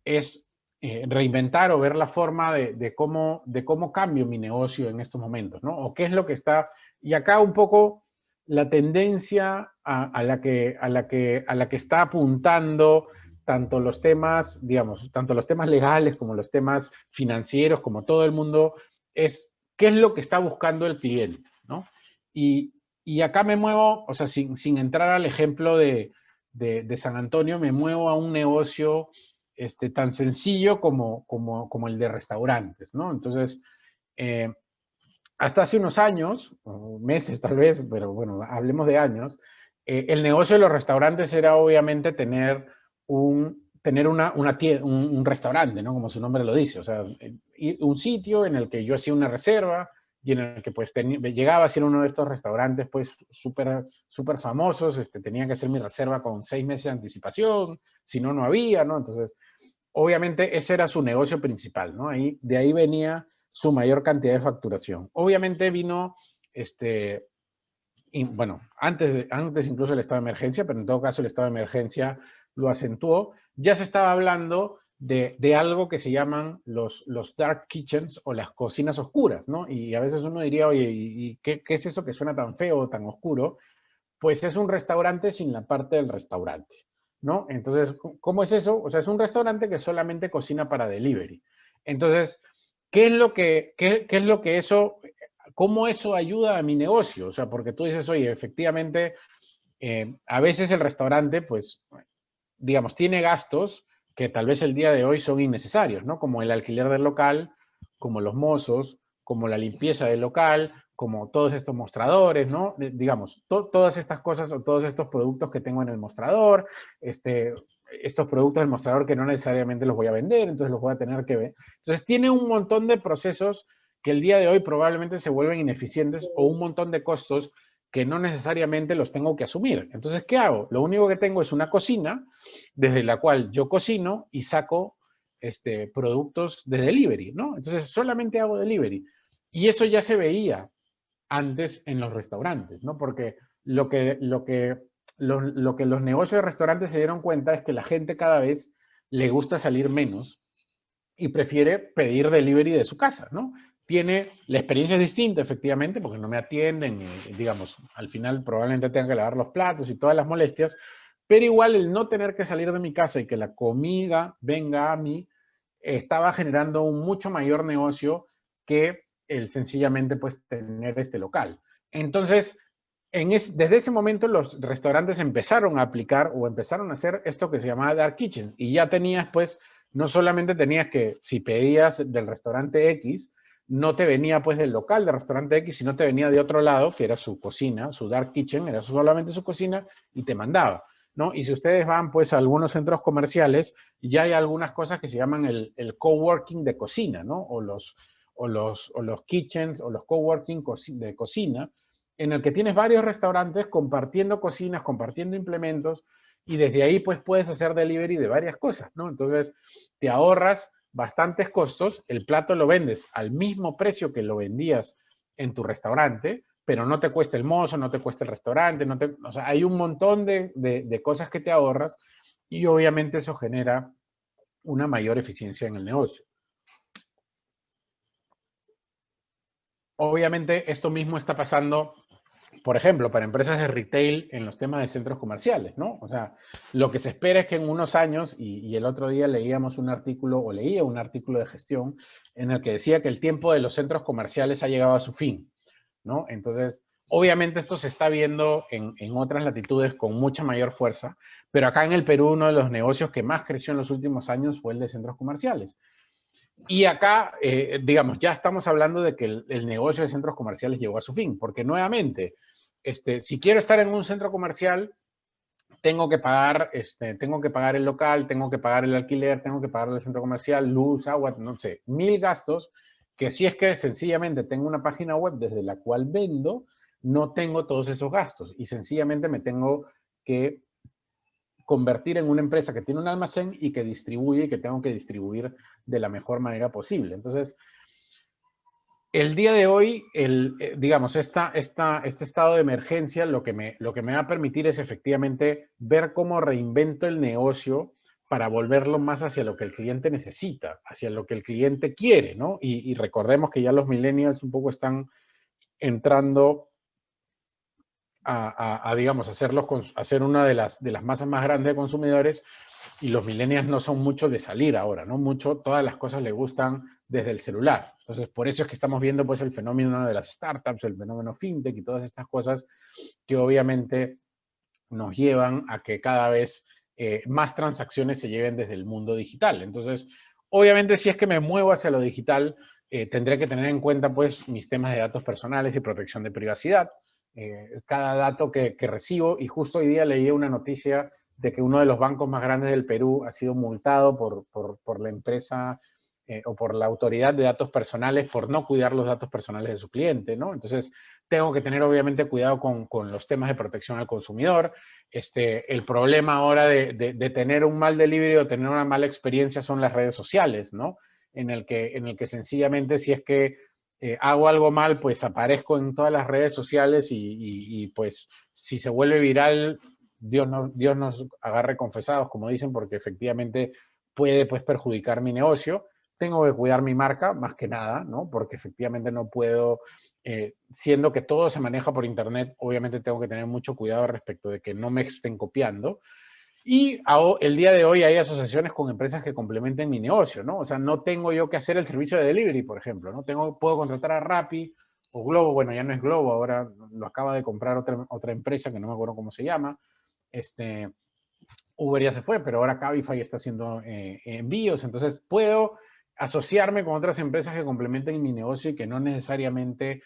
es reinventar o ver la forma de cómo cambio mi negocio en estos momentos, ¿no? O qué es lo que está, y acá un poco la tendencia a la que está apuntando tanto los temas, digamos, tanto los temas legales como los temas financieros, como todo el mundo, es qué es lo que está buscando el cliente, ¿no? Y, y acá me muevo, o sea, sin entrar al ejemplo de San Antonio, me muevo a un negocio tan sencillo como el de restaurantes, ¿no? Entonces, eh, hasta hace unos años, o meses tal vez, pero bueno, hablemos de años, el negocio de los restaurantes era obviamente tener un restaurante, ¿no? Como su nombre lo dice, o sea, un sitio en el que yo hacía una reserva y en el que pues llegaba a ser uno de estos restaurantes pues súper famosos, tenía que hacer mi reserva con 6 meses de anticipación, si no, no había, ¿no? Entonces, obviamente ese era su negocio principal, ¿no? De ahí venía su mayor cantidad de facturación. Obviamente vino, y, bueno, antes incluso el estado de emergencia, pero en todo caso el estado de emergencia lo acentuó. Ya se estaba hablando de algo que se llaman los dark kitchens o las cocinas oscuras, ¿no? Y a veces uno diría, oye, ¿y qué es eso que suena tan feo o tan oscuro? Pues es un restaurante sin la parte del restaurante, ¿no? Entonces, ¿cómo es eso? O sea, es un restaurante que solamente cocina para delivery. Entonces, qué es lo que eso, cómo eso ayuda a mi negocio? O sea, porque tú dices, oye, efectivamente, a veces el restaurante, pues, digamos, tiene gastos que tal vez el día de hoy son innecesarios, ¿no? Como el alquiler del local, como los mozos, como la limpieza del local, como todos estos mostradores, ¿no? Digamos, todas estas cosas o todos estos productos que tengo en el mostrador, estos productos del mostrador que no necesariamente los voy a vender, entonces los voy a tener que ver. Entonces tiene un montón de procesos que el día de hoy probablemente se vuelven ineficientes o un montón de costos que no necesariamente los tengo que asumir. Entonces, ¿qué hago? Lo único que tengo es una cocina desde la cual yo cocino y saco productos de delivery, ¿no? Entonces, solamente hago delivery. Y eso ya se veía antes en los restaurantes, ¿no? Porque lo que los negocios de restaurantes se dieron cuenta es que la gente cada vez le gusta salir menos y prefiere pedir delivery de su casa, ¿no? La experiencia es distinta, efectivamente, porque no me atienden, digamos, al final probablemente tenga que lavar los platos y todas las molestias, pero igual el no tener que salir de mi casa y que la comida venga a mí, estaba generando un mucho mayor negocio que el sencillamente pues tener este local. Entonces, desde ese momento los restaurantes empezaron a aplicar o empezaron a hacer esto que se llamaba Dark Kitchen y ya tenías pues, no solamente tenías que, si pedías del restaurante X, no te venía pues del local del restaurante X, sino te venía de otro lado, que era su cocina, su Dark Kitchen, era solamente su cocina y te mandaba, ¿no? Y si ustedes van pues a algunos centros comerciales, ya hay algunas cosas que se llaman el coworking de cocina, ¿no? O los kitchens o los coworking de cocina, en el que tienes varios restaurantes compartiendo cocinas, compartiendo implementos, y desde ahí pues puedes hacer delivery de varias cosas, ¿no? Entonces te ahorras bastantes costos, el plato lo vendes al mismo precio que lo vendías en tu restaurante, pero no te cuesta el mozo, no te cuesta el restaurante, o sea, hay un montón de cosas que te ahorras y obviamente eso genera una mayor eficiencia en el negocio. Obviamente esto mismo está pasando, por ejemplo, para empresas de retail en los temas de centros comerciales, ¿no? O sea, lo que se espera es que en unos años, y el otro día leíamos un artículo, o leía un artículo de gestión, en el que decía que el tiempo de los centros comerciales ha llegado a su fin, ¿no? Entonces, obviamente esto se está viendo en otras latitudes con mucha mayor fuerza, pero acá en el Perú uno de los negocios que más creció en los últimos años fue el de centros comerciales. Y acá, digamos, ya estamos hablando de que el negocio de centros comerciales llegó a su fin, porque nuevamente, si quiero estar en un centro comercial, tengo que pagar el local, tengo que pagar el alquiler, tengo que pagar el centro comercial, luz, agua, no sé, 1000 gastos, que si es que sencillamente tengo una página web desde la cual vendo, no tengo todos esos gastos y sencillamente me tengo que convertir en una empresa que tiene un almacén y que distribuye y que tengo que distribuir de la mejor manera posible. Entonces, el día de hoy, digamos, este estado de emergencia lo que me va a permitir es efectivamente ver cómo reinvento el negocio para volverlo más hacia lo que el cliente necesita, hacia lo que el cliente quiere, ¿no? Y recordemos que ya los millennials un poco están entrando digamos, a ser una de las masas más grandes de consumidores y los millennials no son mucho de salir ahora, ¿no? Mucho, todas las cosas les gustan desde el celular. Entonces, por eso es que estamos viendo pues el fenómeno de las startups, el fenómeno fintech y todas estas cosas que obviamente nos llevan a que cada vez más transacciones se lleven desde el mundo digital. Entonces, obviamente si es que me muevo hacia lo digital, tendré que tener en cuenta pues mis temas de datos personales y protección de privacidad. Cada dato que recibo, y justo hoy día leí una noticia de que uno de los bancos más grandes del Perú ha sido multado por la empresa o por la autoridad de datos personales por no cuidar los datos personales de su cliente, ¿no? Entonces, tengo que tener obviamente cuidado con los temas de protección al consumidor. El problema ahora de tener un mal delivery o tener una mala experiencia son las redes sociales, ¿no? En el que sencillamente si es que hago algo mal, pues aparezco en todas las redes sociales y pues si se vuelve viral, Dios nos agarre confesados, como dicen, porque efectivamente puede pues perjudicar mi negocio. Tengo que cuidar mi marca más que nada, ¿no? Porque efectivamente no puedo, siendo que todo se maneja por internet, obviamente tengo que tener mucho cuidado respecto de que no me estén copiando. Y el día de hoy hay asociaciones con empresas que complementen mi negocio, ¿no? O sea, no tengo yo que hacer el servicio de delivery, por ejemplo, ¿no? Puedo contratar a Rappi o Globo, bueno, ya no es Globo, ahora lo acaba de comprar otra empresa que no me acuerdo cómo se llama. Uber ya se fue, pero ahora Cabify está haciendo envíos, entonces puedo asociarme con otras empresas que complementen mi negocio y que no necesariamente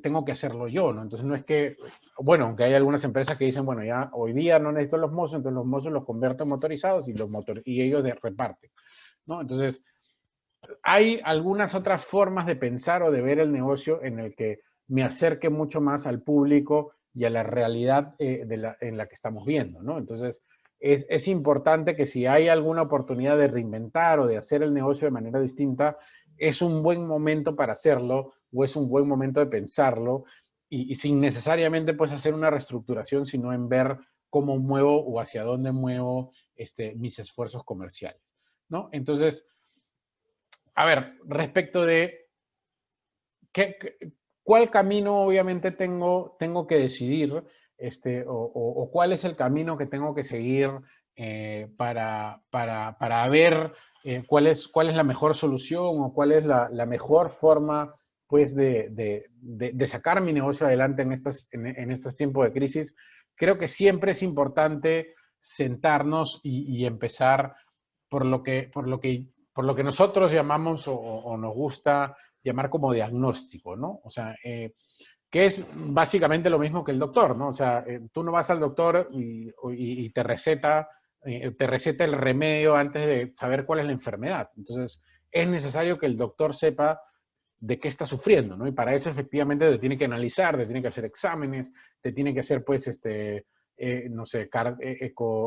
tengo que hacerlo yo, ¿no? Entonces no es que, bueno, aunque hay algunas empresas que dicen, bueno, ya hoy día no necesito los mozos, entonces los mozos los convierto en motorizados y ellos reparten, ¿no? Entonces, hay algunas otras formas de pensar o de ver el negocio en el que me acerque mucho más al público y a la realidad en la que estamos viendo, ¿no? Entonces, es importante que si hay alguna oportunidad de reinventar o de hacer el negocio de manera distinta, es un buen momento para hacerlo o es un buen momento de pensarlo y sin necesariamente pues hacer una reestructuración, sino en ver cómo muevo o hacia dónde muevo mis esfuerzos comerciales, ¿no? Entonces, a ver, respecto de cuál camino obviamente tengo que decidir, o cuál es el camino que tengo que seguir para ver cuál es la mejor solución o cuál es la mejor forma pues de sacar mi negocio adelante en estos tiempos de crisis. Creo que siempre es importante sentarnos y empezar por lo que nosotros llamamos o nos gusta llamar como diagnóstico, ¿no? O sea, que es básicamente lo mismo que el doctor, ¿no? O sea, tú no vas al doctor y te receta el remedio antes de saber cuál es la enfermedad. Entonces, es necesario que el doctor sepa de qué está sufriendo, ¿no? Y para eso efectivamente te tiene que analizar, te tiene que hacer exámenes, te tiene que hacer, pues, no sé,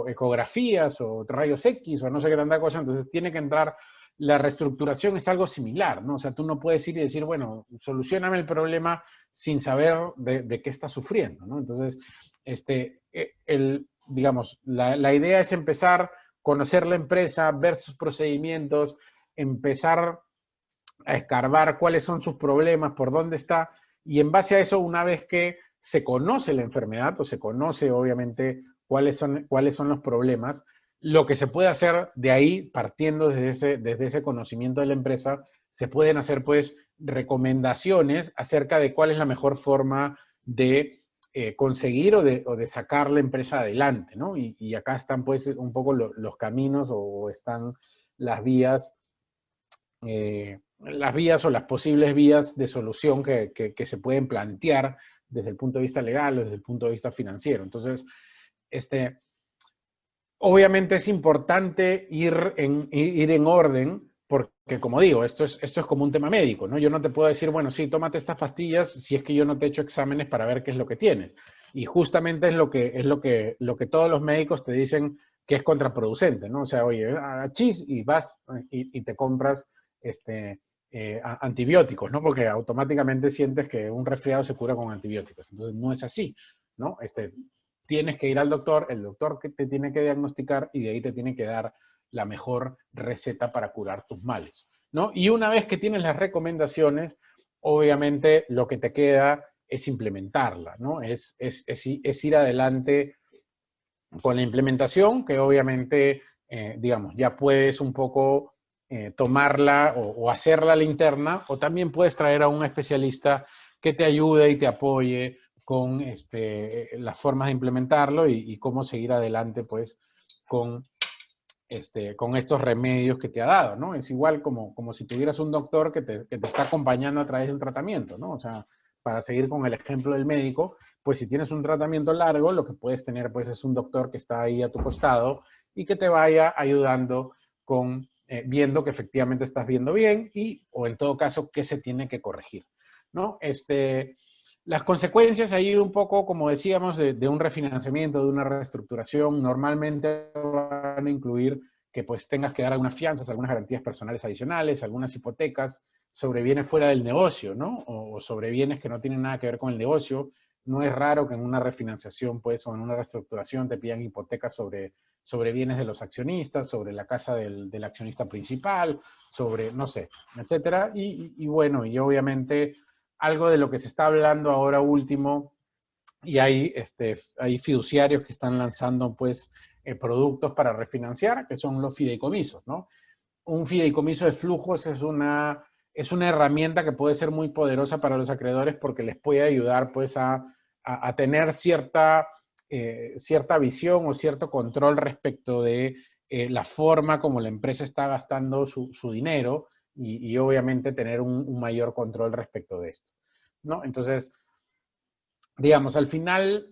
ecografías o rayos X o no sé qué tanta cosa, entonces tiene que entrar, la reestructuración es algo similar, ¿no? O sea, tú no puedes ir y decir, bueno, solucioname el problema sin saber de qué estás sufriendo, ¿no? Entonces, digamos, la idea es empezar, conocer la empresa, ver sus procedimientos, empezar a escarbar cuáles son sus problemas, por dónde está, y en base a eso, una vez que se conoce la enfermedad, o se conoce obviamente cuáles son los problemas, lo que se puede hacer de ahí, partiendo desde ese conocimiento de la empresa, se pueden hacer pues recomendaciones acerca de cuál es la mejor forma de conseguir o de sacar la empresa adelante, ¿no? Y acá están pues un poco los caminos o están las vías o las posibles vías de solución que se pueden plantear desde el punto de vista legal o desde el punto de vista financiero. Entonces, obviamente es importante ir en orden, porque como digo, esto es como un tema médico, ¿no? Yo no te puedo decir, bueno, sí, tómate estas pastillas si es que yo no te he hecho exámenes para ver qué es lo que tienes. Y justamente lo que todos los médicos te dicen que es contraproducente, ¿no? O sea, oye, chis y vas y te compras antibióticos, ¿no? Porque automáticamente sientes que un resfriado se cura con antibióticos. Entonces no es así, ¿no? Tienes que ir al doctor, el doctor que te tiene que diagnosticar y de ahí te tiene que dar la mejor receta para curar tus males, ¿no? Y una vez que tienes las recomendaciones, obviamente lo que te queda es implementarla, ¿no? Es ir adelante con la implementación, que obviamente, digamos, ya puedes un poco tomarla o hacerla a la interna, o también puedes traer a un especialista que te ayude y te apoye con las formas de implementarlo y cómo seguir adelante, pues, con, con estos remedios que te ha dado, ¿no? Es igual como si tuvieras un doctor que te está acompañando a través de un tratamiento, ¿no? O sea, para seguir con el ejemplo del médico, pues si tienes un tratamiento largo, lo que puedes tener, pues, es un doctor que está ahí a tu costado y que te vaya ayudando con viendo que efectivamente estás viendo bien o en todo caso, qué se tiene que corregir, ¿no? Las consecuencias ahí un poco, como decíamos, de un refinanciamiento, de una reestructuración, normalmente van a incluir que pues tengas que dar algunas fianzas, algunas garantías personales adicionales, algunas hipotecas sobre bienes fuera del negocio, ¿no? O sobre bienes que no tienen nada que ver con el negocio. No es raro que en una refinanciación, pues, o en una reestructuración te pidan hipotecas sobre bienes de los accionistas, sobre la casa del accionista principal, sobre, no sé, etcétera. Y bueno, y obviamente algo de lo que se está hablando ahora último, y hay fiduciarios que están lanzando pues productos para refinanciar, que son los fideicomisos, ¿no? Un fideicomiso de flujos es una herramienta que puede ser muy poderosa para los acreedores porque les puede ayudar pues a tener cierta visión o cierto control respecto de la forma como la empresa está gastando su dinero y obviamente tener un mayor control respecto de esto, ¿no? Entonces, digamos, al final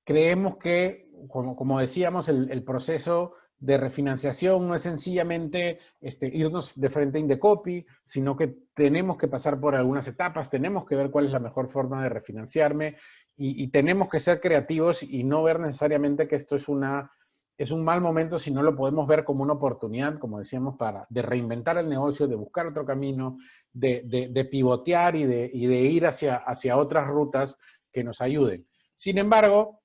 creemos que, como decíamos, el proceso de refinanciación no es sencillamente irnos de frente a Indecopi, sino que tenemos que pasar por algunas etapas, tenemos que ver cuál es la mejor forma de refinanciarme y tenemos que ser creativos y no ver necesariamente que esto es un mal momento, si no lo podemos ver como una oportunidad, como decíamos, de reinventar el negocio, de buscar otro camino, de pivotear y de ir hacia otras rutas que nos ayuden. Sin embargo,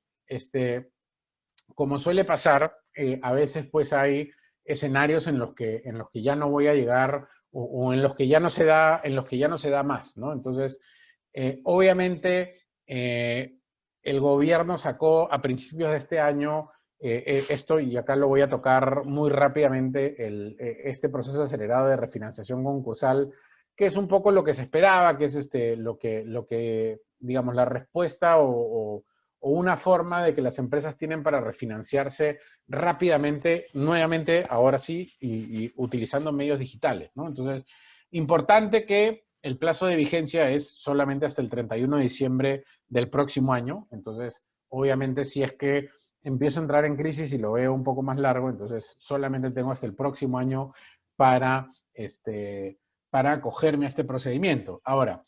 como suele pasar, a veces pues hay escenarios en los que ya no voy a llegar o en los que ya no se da, más, ¿no? Entonces, obviamente, el gobierno sacó a principios de este año esto, y acá lo voy a tocar muy rápidamente, este proceso acelerado de refinanciación concursal, que es un poco lo que se esperaba, que es lo que digamos, la respuesta o una forma de que las empresas tienen para refinanciarse rápidamente, nuevamente, ahora sí, y utilizando medios digitales, ¿no? Entonces, importante que el plazo de vigencia es solamente hasta el 31 de diciembre del próximo año. Entonces, obviamente, si es que empiezo a entrar en crisis y lo veo un poco más largo, entonces solamente tengo hasta el próximo año para, para acogerme a este procedimiento. Ahora,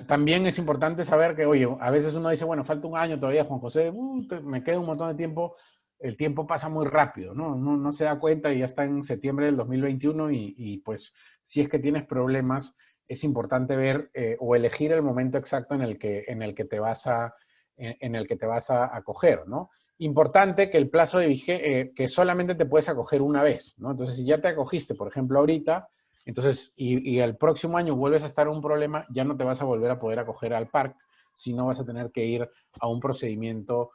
También es importante saber que, oye, a veces uno dice, bueno, falta un año todavía, Juan José, me queda un montón de tiempo, el tiempo pasa muy rápido, ¿no? No se da cuenta y ya está en septiembre del 2021 pues si es que tienes problemas, es importante ver o elegir el momento exacto en el que te vas en el que te vas a acoger, ¿no? Importante que el plazo de que solamente te puedes acoger una vez, ¿no? Entonces, si ya te acogiste, por ejemplo, ahorita, entonces, y el próximo año vuelves a estar en un problema, ya no te vas a volver a poder acoger al PARC, sino vas a tener que ir a un procedimiento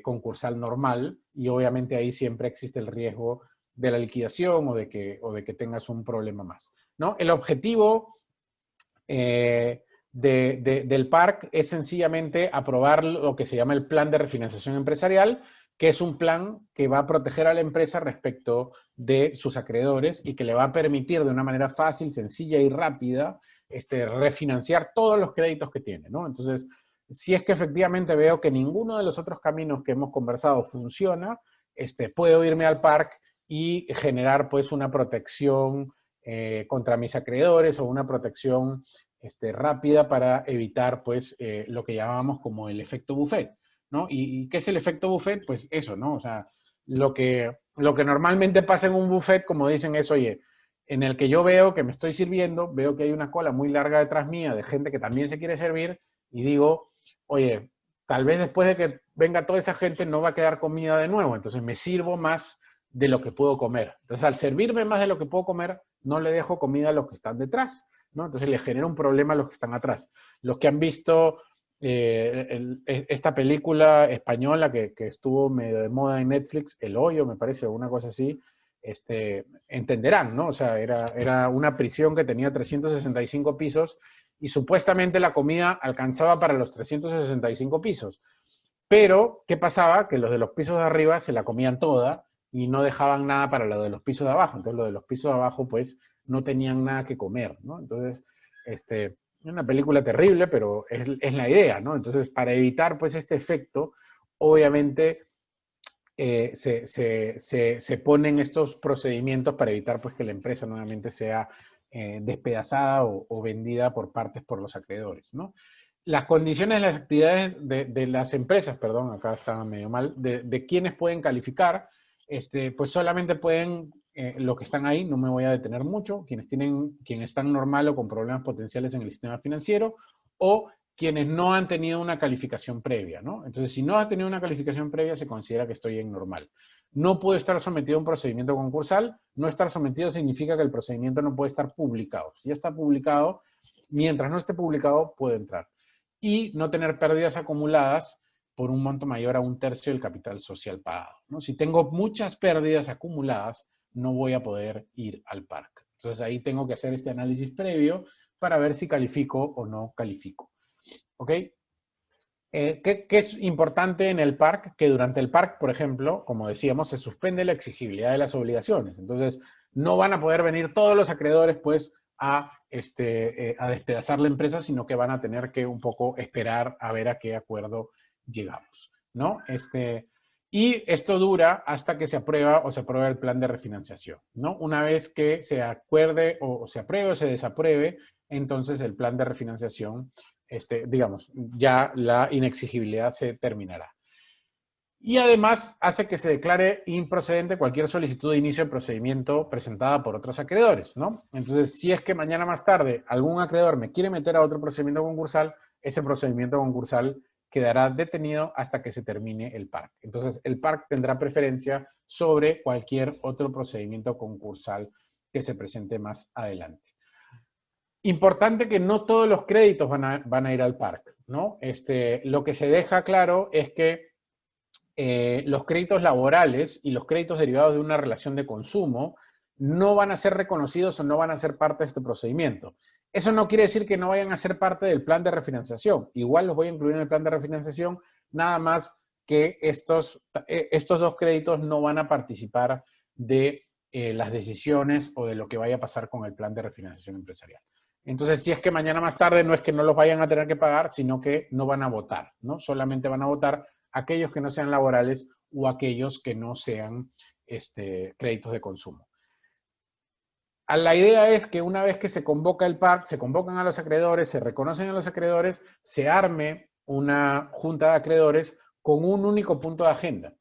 concursal normal y obviamente ahí siempre existe el riesgo de la liquidación o de que tengas un problema más, ¿no? El objetivo del PARC es sencillamente aprobar lo que se llama el plan de refinanciación empresarial, que es un plan que va a proteger a la empresa respecto de sus acreedores y que le va a permitir de una manera fácil, sencilla y rápida refinanciar todos los créditos que tiene, ¿no? Entonces, si es que efectivamente veo que ninguno de los otros caminos que hemos conversado funciona, puedo irme al PARC y generar pues una protección contra mis acreedores o una protección rápida para evitar pues lo que llamamos como el efecto buffet, ¿no? ¿Y qué es el efecto buffet? Pues eso, ¿no? O sea, lo que normalmente pasa en un buffet, como dicen, es, oye, en el que yo veo que me estoy sirviendo, veo que hay una cola muy larga detrás mía de gente que también se quiere servir y digo, oye, tal vez después de que venga toda esa gente no va a quedar comida de nuevo, entonces me sirvo más de lo que puedo comer. Entonces, al servirme más de lo que puedo comer, no le dejo comida a los que están detrás, ¿no? Entonces le genera un problema a los que están atrás. Los que han visto esta película española que estuvo medio de moda en Netflix, El Hoyo, me parece, o una cosa así, entenderán, ¿no? O sea, era una prisión que tenía 365 pisos y supuestamente la comida alcanzaba para los 365 pisos. Pero, ¿qué pasaba? Que los de los pisos de arriba se la comían toda y no dejaban nada para los de los pisos de abajo. Entonces, los de los pisos de abajo, pues, no tenían nada que comer, ¿no? Entonces, es una película terrible, pero es la idea, ¿no? Entonces, para evitar, pues, este efecto, obviamente, se ponen estos procedimientos para evitar, pues, que la empresa nuevamente sea despedazada o vendida por partes por los acreedores, ¿no? Las condiciones de las actividades de las empresas, perdón, acá estaba medio mal, de quienes pueden calificar, pues solamente pueden, los que están ahí, no me voy a detener mucho, quienes están normal o con problemas potenciales en el sistema financiero, o quienes no han tenido una calificación previa, ¿no? Entonces, si no ha tenido una calificación previa, se considera que estoy en normal. No puedo estar sometido a un procedimiento concursal. No estar sometido significa que el procedimiento no puede estar publicado. Si ya está publicado, mientras no esté publicado, puedo entrar. Y no tener pérdidas acumuladas por un monto mayor a un tercio del capital social pagado, ¿no? Si tengo muchas pérdidas acumuladas, no voy a poder ir al PARC. Entonces ahí tengo que hacer este análisis previo para ver si califico o no califico. ¿Ok? ¿Qué es importante en el PARC? Que durante el PARC, por ejemplo, como decíamos, se suspende la exigibilidad de las obligaciones. Entonces, no van a poder venir todos los acreedores, pues, a despedazar la empresa, sino que van a tener que un poco esperar a ver a qué acuerdo llegamos, ¿no? Y esto dura hasta que se aprueba o se aprueba el plan de refinanciación, ¿no? Una vez que se acuerde o se apruebe o se desapruebe, entonces el plan de refinanciación digamos, ya la inexigibilidad se terminará. Y además hace que se declare improcedente cualquier solicitud de inicio de procedimiento presentada por otros acreedores, ¿no? Entonces, si es que mañana más tarde algún acreedor me quiere meter a otro procedimiento concursal, ese procedimiento concursal quedará detenido hasta que se termine el PARC. Entonces, el PARC tendrá preferencia sobre cualquier otro procedimiento concursal que se presente más adelante. Importante que no todos los créditos van a ir al PARC, ¿no? Lo que se deja claro es que los créditos laborales y los créditos derivados de una relación de consumo no van a ser reconocidos o no van a ser parte de este procedimiento. Eso no quiere decir que no vayan a ser parte del plan de refinanciación. Igual los voy a incluir en el plan de refinanciación, nada más que estos dos créditos no van a participar de las decisiones o de lo que vaya a pasar con el plan de refinanciación empresarial. Entonces, si es que mañana más tarde no es que no los vayan a tener que pagar, sino que no van a votar, ¿no? Solamente van a votar aquellos que no sean laborales o aquellos que no sean créditos de consumo. La idea es que una vez que se convoca el PARC, se convocan a los acreedores, se reconocen a los acreedores, se arme una junta de acreedores con un único punto de agenda,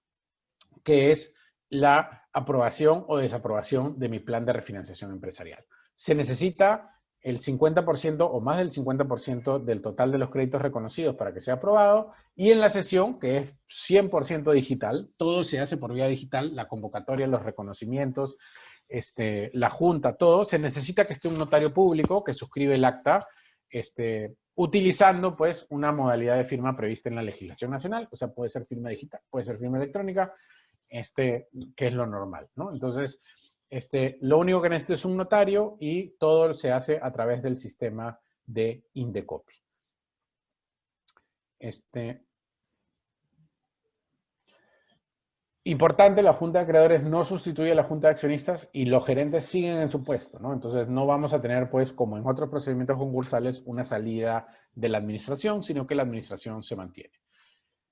que es la aprobación o desaprobación de mi plan de refinanciación empresarial. Se necesita el 50% o más del 50% del total de los créditos reconocidos para que sea aprobado, y en la sesión, que es 100% digital, todo se hace por vía digital, la convocatoria, los reconocimientos, la junta, todo, se necesita que esté un notario público que suscribe el acta, utilizando pues una modalidad de firma prevista en la legislación nacional, o sea, puede ser firma digital, puede ser firma electrónica, que es lo normal, ¿no? Entonces, lo único que necesito es un notario y todo se hace a través del sistema de Indecopi. Importante, la Junta de Acreedores no sustituye a la Junta de Accionistas y los gerentes siguen en su puesto, ¿no? Entonces no vamos a tener, pues, como en otros procedimientos concursales, una salida de la administración, sino que la administración se mantiene.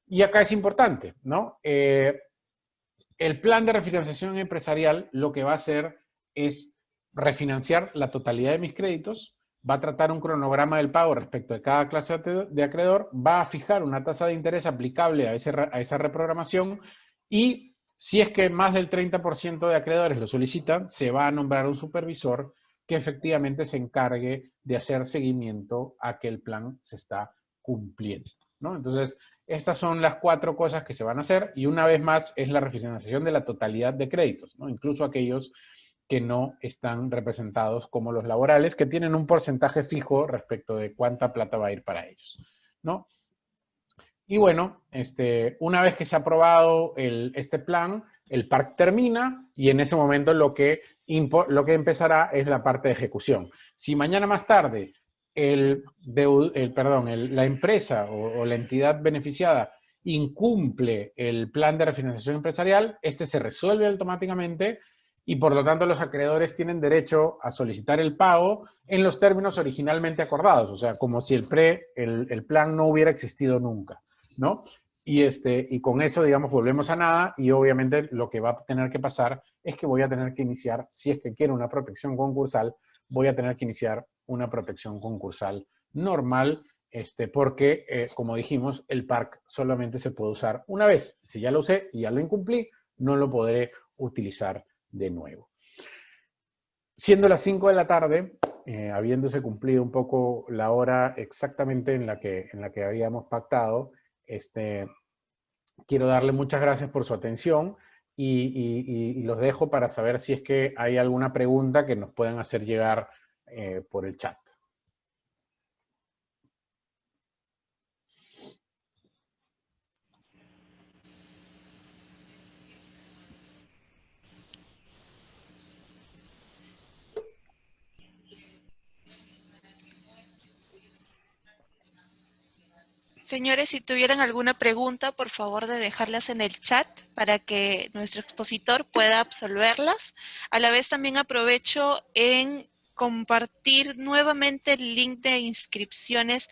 Y acá es importante, ¿no? El plan de refinanciación empresarial lo que va a hacer es refinanciar la totalidad de mis créditos, va a tratar un cronograma del pago respecto de cada clase de acreedor, va a fijar una tasa de interés aplicable a esa reprogramación, y si es que más del 30% de acreedores lo solicitan, se va a nombrar un supervisor que efectivamente se encargue de hacer seguimiento a que el plan se está cumpliendo, ¿no? Entonces, estas son las 4 cosas que se van a hacer, y una vez más es la refinanciación de la totalidad de créditos, ¿no? Incluso aquellos que no están representados como los laborales, que tienen un porcentaje fijo respecto de cuánta plata va a ir para ellos, ¿no? Y bueno, una vez que se ha aprobado este plan, el PARC termina, y en ese momento lo que empezará es la parte de ejecución. Si mañana más tarde la empresa o la entidad beneficiada incumple el plan de refinanciación empresarial, este se resuelve automáticamente, y por lo tanto los acreedores tienen derecho a solicitar el pago en los términos originalmente acordados, o sea, como si el plan no hubiera existido nunca, ¿no? Y con eso, digamos, volvemos a nada, y obviamente lo que va a tener que pasar es que voy a tener que iniciar, si es que quiero una protección concursal, voy a tener que iniciar una protección concursal normal, porque, como dijimos, el PARC solamente se puede usar una vez. Si ya lo usé y ya lo incumplí, no lo podré utilizar de nuevo. Siendo las 5 de la tarde, habiéndose cumplido un poco la hora exactamente en la que habíamos pactado, quiero darle muchas gracias por su atención, y los dejo para saber si es que hay alguna pregunta que nos puedan hacer llegar por el chat. Señores, si tuvieran alguna pregunta, por favor de dejarlas en el chat para que nuestro expositor pueda absolverlas. A la vez también aprovecho en compartir nuevamente el link de inscripciones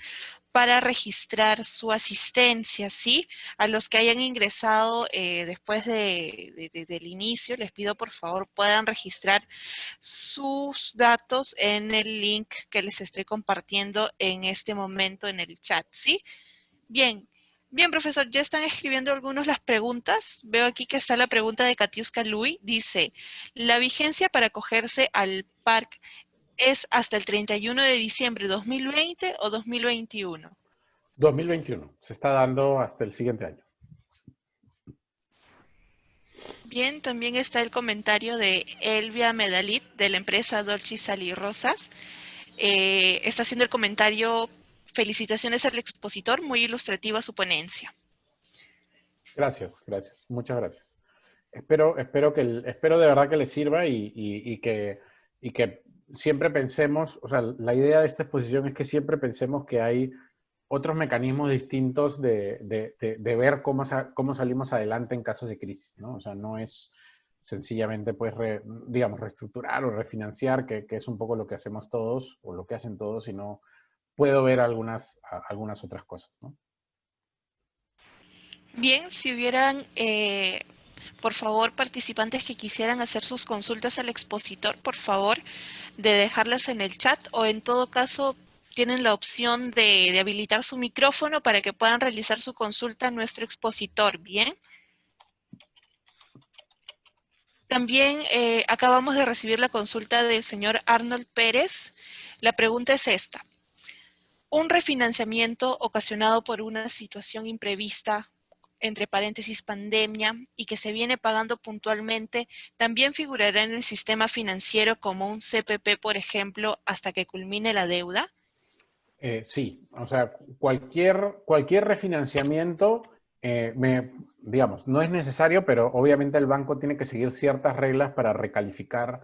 para registrar su asistencia, ¿sí? A los que hayan ingresado después del inicio, les pido por favor puedan registrar sus datos en el link que les estoy compartiendo en este momento en el chat, ¿sí? Bien, bien, profesor, ya están escribiendo algunos las preguntas. Veo aquí que está la pregunta de Katiuska Lui. Dice, ¿la vigencia para acogerse al PARC es hasta el 31 de diciembre de 2020 o 2021? 2021. Se está dando hasta el siguiente año. Bien, también está el comentario de Elvia Medalit, de la empresa Dolce Sal y Rosas. Está haciendo el comentario, felicitaciones al expositor, muy ilustrativa su ponencia. Gracias, gracias. Muchas gracias. Espero de verdad que les sirva, y que siempre pensemos, o sea, la idea de esta exposición es que siempre pensemos que hay otros mecanismos distintos de ver cómo salimos adelante en casos de crisis, ¿no? O sea, no es sencillamente, pues, digamos, reestructurar o refinanciar, que es un poco lo que hacemos todos, o lo que hacen todos, sino puedo ver algunas otras cosas, ¿no? Bien, si hubieran por favor, participantes que quisieran hacer sus consultas al expositor, por favor, de dejarlas en el chat o en todo caso tienen la opción de habilitar su micrófono para que puedan realizar su consulta a nuestro expositor, ¿bien? También acabamos de recibir la consulta del señor Arnold Pérez. La pregunta es esta. Un refinanciamiento ocasionado por una situación imprevista, entre paréntesis pandemia, y que se viene pagando puntualmente, también figurará en el sistema financiero como un CPP, por ejemplo, hasta que culmine la deuda. Sí, o sea, cualquier refinanciamiento, digamos, no es necesario, pero obviamente el banco tiene que seguir ciertas reglas para recalificar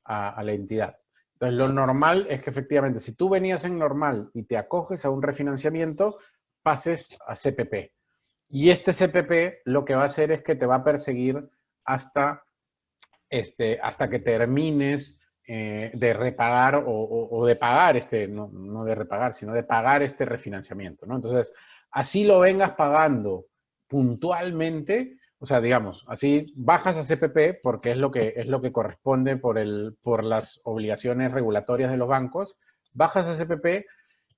a la entidad. Entonces, lo normal es que efectivamente, si tú venías en normal y te acoges a un refinanciamiento, pases a CPP. Y este CPP lo que va a hacer es que te va a perseguir hasta, hasta que termines de repagar o de pagar no de repagar, sino de pagar este refinanciamiento, ¿no? Entonces, así lo vengas pagando puntualmente, o sea, digamos, así bajas a CPP porque es lo que corresponde por las obligaciones regulatorias de los bancos, bajas a CPP,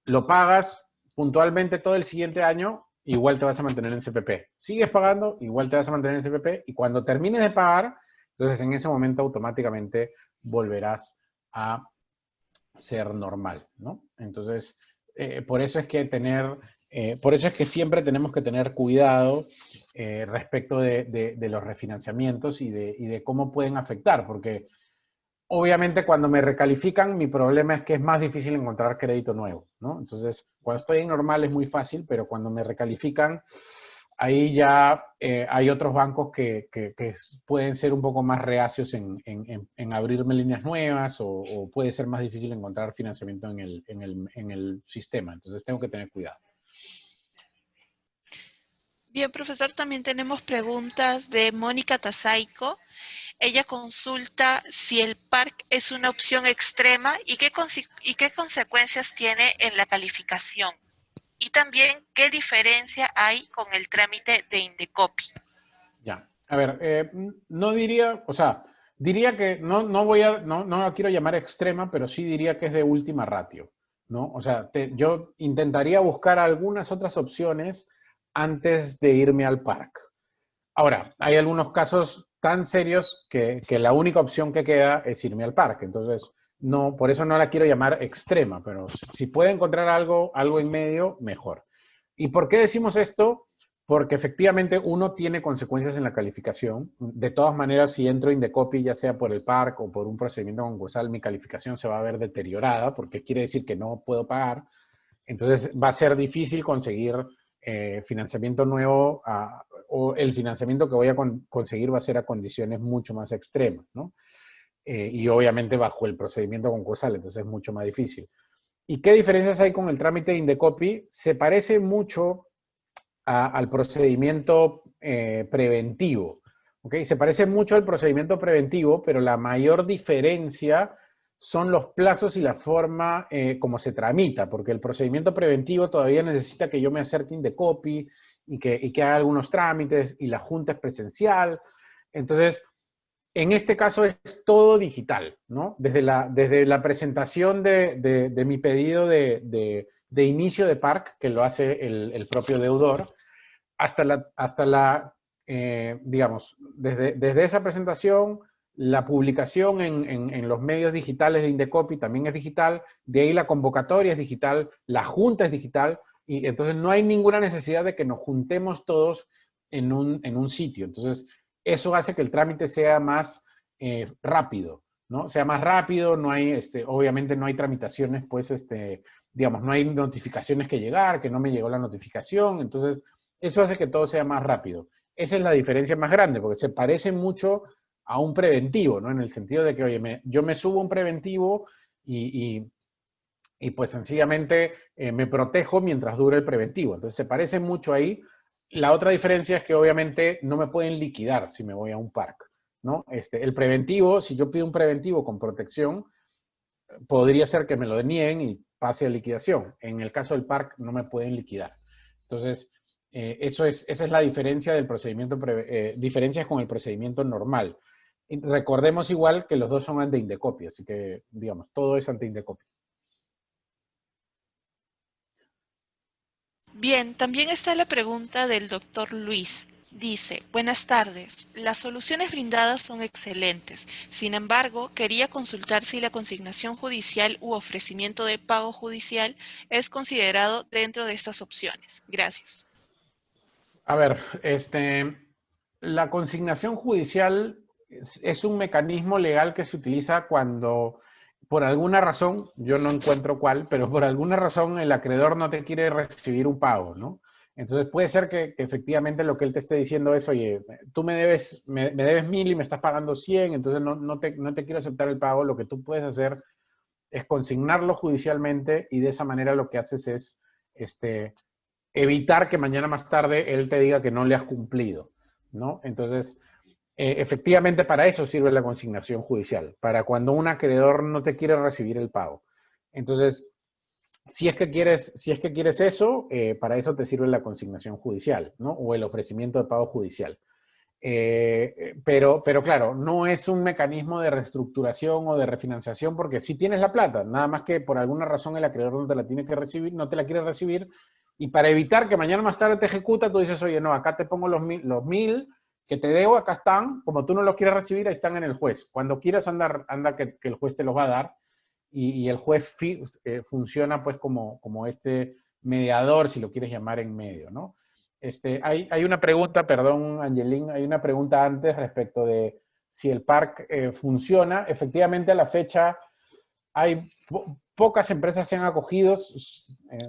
lo pagas puntualmente todo el siguiente año, igual te vas a mantener en CPP. Sigues pagando, igual te vas a mantener en CPP, y cuando termines de pagar, entonces en ese momento automáticamente volverás a ser normal, ¿no? Entonces, por eso es que por eso es que siempre tenemos que tener cuidado respecto de los refinanciamientos y de cómo pueden afectar, porque obviamente cuando me recalifican, mi problema es que es más difícil encontrar crédito nuevo, ¿no? Entonces, cuando estoy en normal es muy fácil, pero cuando me recalifican, ahí ya hay otros bancos que pueden ser un poco más reacios en abrirme líneas nuevas o puede ser más difícil encontrar financiamiento en el sistema. Entonces, tengo que tener cuidado. Bien, profesor, también tenemos preguntas de Mónica Tasaico. Ella consulta si el PARC es una opción extrema y qué consecuencias tiene en la calificación. Y también qué diferencia hay con el trámite de Indecopi. Ya. A ver, no diría, o sea, diría que no la quiero llamar extrema, pero sí diría que es de última ratio, ¿no? O sea, yo intentaría buscar algunas otras opciones antes de irme al PARC. Ahora, hay algunos casos tan serios que la única opción que queda es irme al PARC. Entonces, no, por eso no la quiero llamar extrema, pero si puede encontrar algo en medio, mejor. ¿Y por qué decimos esto? Porque efectivamente uno tiene consecuencias en la calificación. De todas maneras, si entro Indecopi, ya sea por el PARC o por un procedimiento concursal, mi calificación se va a ver deteriorada, porque quiere decir que no puedo pagar. Entonces va a ser difícil conseguir financiamiento nuevo o el financiamiento que voy a conseguir va a ser a condiciones mucho más extremas, ¿no? Y obviamente bajo el procedimiento concursal, entonces es mucho más difícil. ¿Y qué diferencias hay con el trámite de Indecopi? Se parece mucho al procedimiento preventivo. ¿Okay? Se parece mucho al procedimiento preventivo, pero la mayor diferencia son los plazos y la forma como se tramita, porque el procedimiento preventivo todavía necesita que yo me acerque a Indecopi y que haga algunos trámites y la junta es presencial. Entonces, en este caso es todo digital, ¿no? Desde la presentación de mi pedido de inicio de PARC, que lo hace el propio deudor, digamos, desde esa presentación, la publicación en los medios digitales de Indecopi también es digital, de ahí la convocatoria es digital, la junta es digital, y entonces no hay ninguna necesidad de que nos juntemos todos en un sitio. Entonces, eso hace que el trámite sea más rápido, ¿no? Sea más rápido, no hay, obviamente no hay tramitaciones, pues, digamos, no hay notificaciones que llegar, que no me llegó la notificación, entonces eso hace que todo sea más rápido. Esa es la diferencia más grande, porque se parece mucho a un preventivo, ¿no? En el sentido de que, oye, yo me subo a un preventivo y pues sencillamente me protejo mientras dure el preventivo. Entonces se parece mucho ahí. La otra diferencia es que obviamente no me pueden liquidar si me voy a un parque, ¿no? El preventivo, si yo pido un preventivo con protección, podría ser que me lo denieguen y pase a liquidación. En el caso del parque no me pueden liquidar. Entonces, Esa es la diferencia del procedimiento, diferencias con el procedimiento normal. Y recordemos igual que los dos son ante Indecopi, así que, digamos, todo es ante Indecopi. Bien, también está la pregunta del doctor Luis. Dice, buenas tardes, las soluciones brindadas son excelentes. Sin embargo, quería consultar si la consignación judicial u ofrecimiento de pago judicial es considerado dentro de estas opciones. Gracias. A ver, la consignación judicial es un mecanismo legal que se utiliza cuando, por alguna razón, yo no encuentro cuál, pero por alguna razón el acreedor no te quiere recibir un pago, ¿no? Entonces puede ser que efectivamente lo que él te esté diciendo es, oye, tú me debes 1000 y me estás pagando 100, entonces no te quiero aceptar el pago. Lo que tú puedes hacer es consignarlo judicialmente y de esa manera lo que haces es, evitar que mañana más tarde él te diga que no le has cumplido, ¿no? Entonces, efectivamente para eso sirve la consignación judicial, para cuando un acreedor no te quiere recibir el pago. Entonces, si es que quieres eso, para eso te sirve la consignación judicial, ¿no? O el ofrecimiento de pago judicial. Pero claro, no es un mecanismo de reestructuración o de refinanciación porque si tienes la plata, nada más que por alguna razón el acreedor no te la tiene que recibir, no te la quiere recibir, y para evitar que mañana más tarde te ejecuta, tú dices, oye, no, acá te pongo los mil que te debo, acá están, como tú no los quieres recibir, ahí están en el juez. Cuando quieras anda que el juez te los va a dar, y el juez funciona pues como este mediador, si lo quieres llamar en medio, ¿no? Hay una pregunta, perdón, Angelín, hay una pregunta antes respecto de si el PARC funciona. Efectivamente, a la fecha hay pocas empresas se han acogido,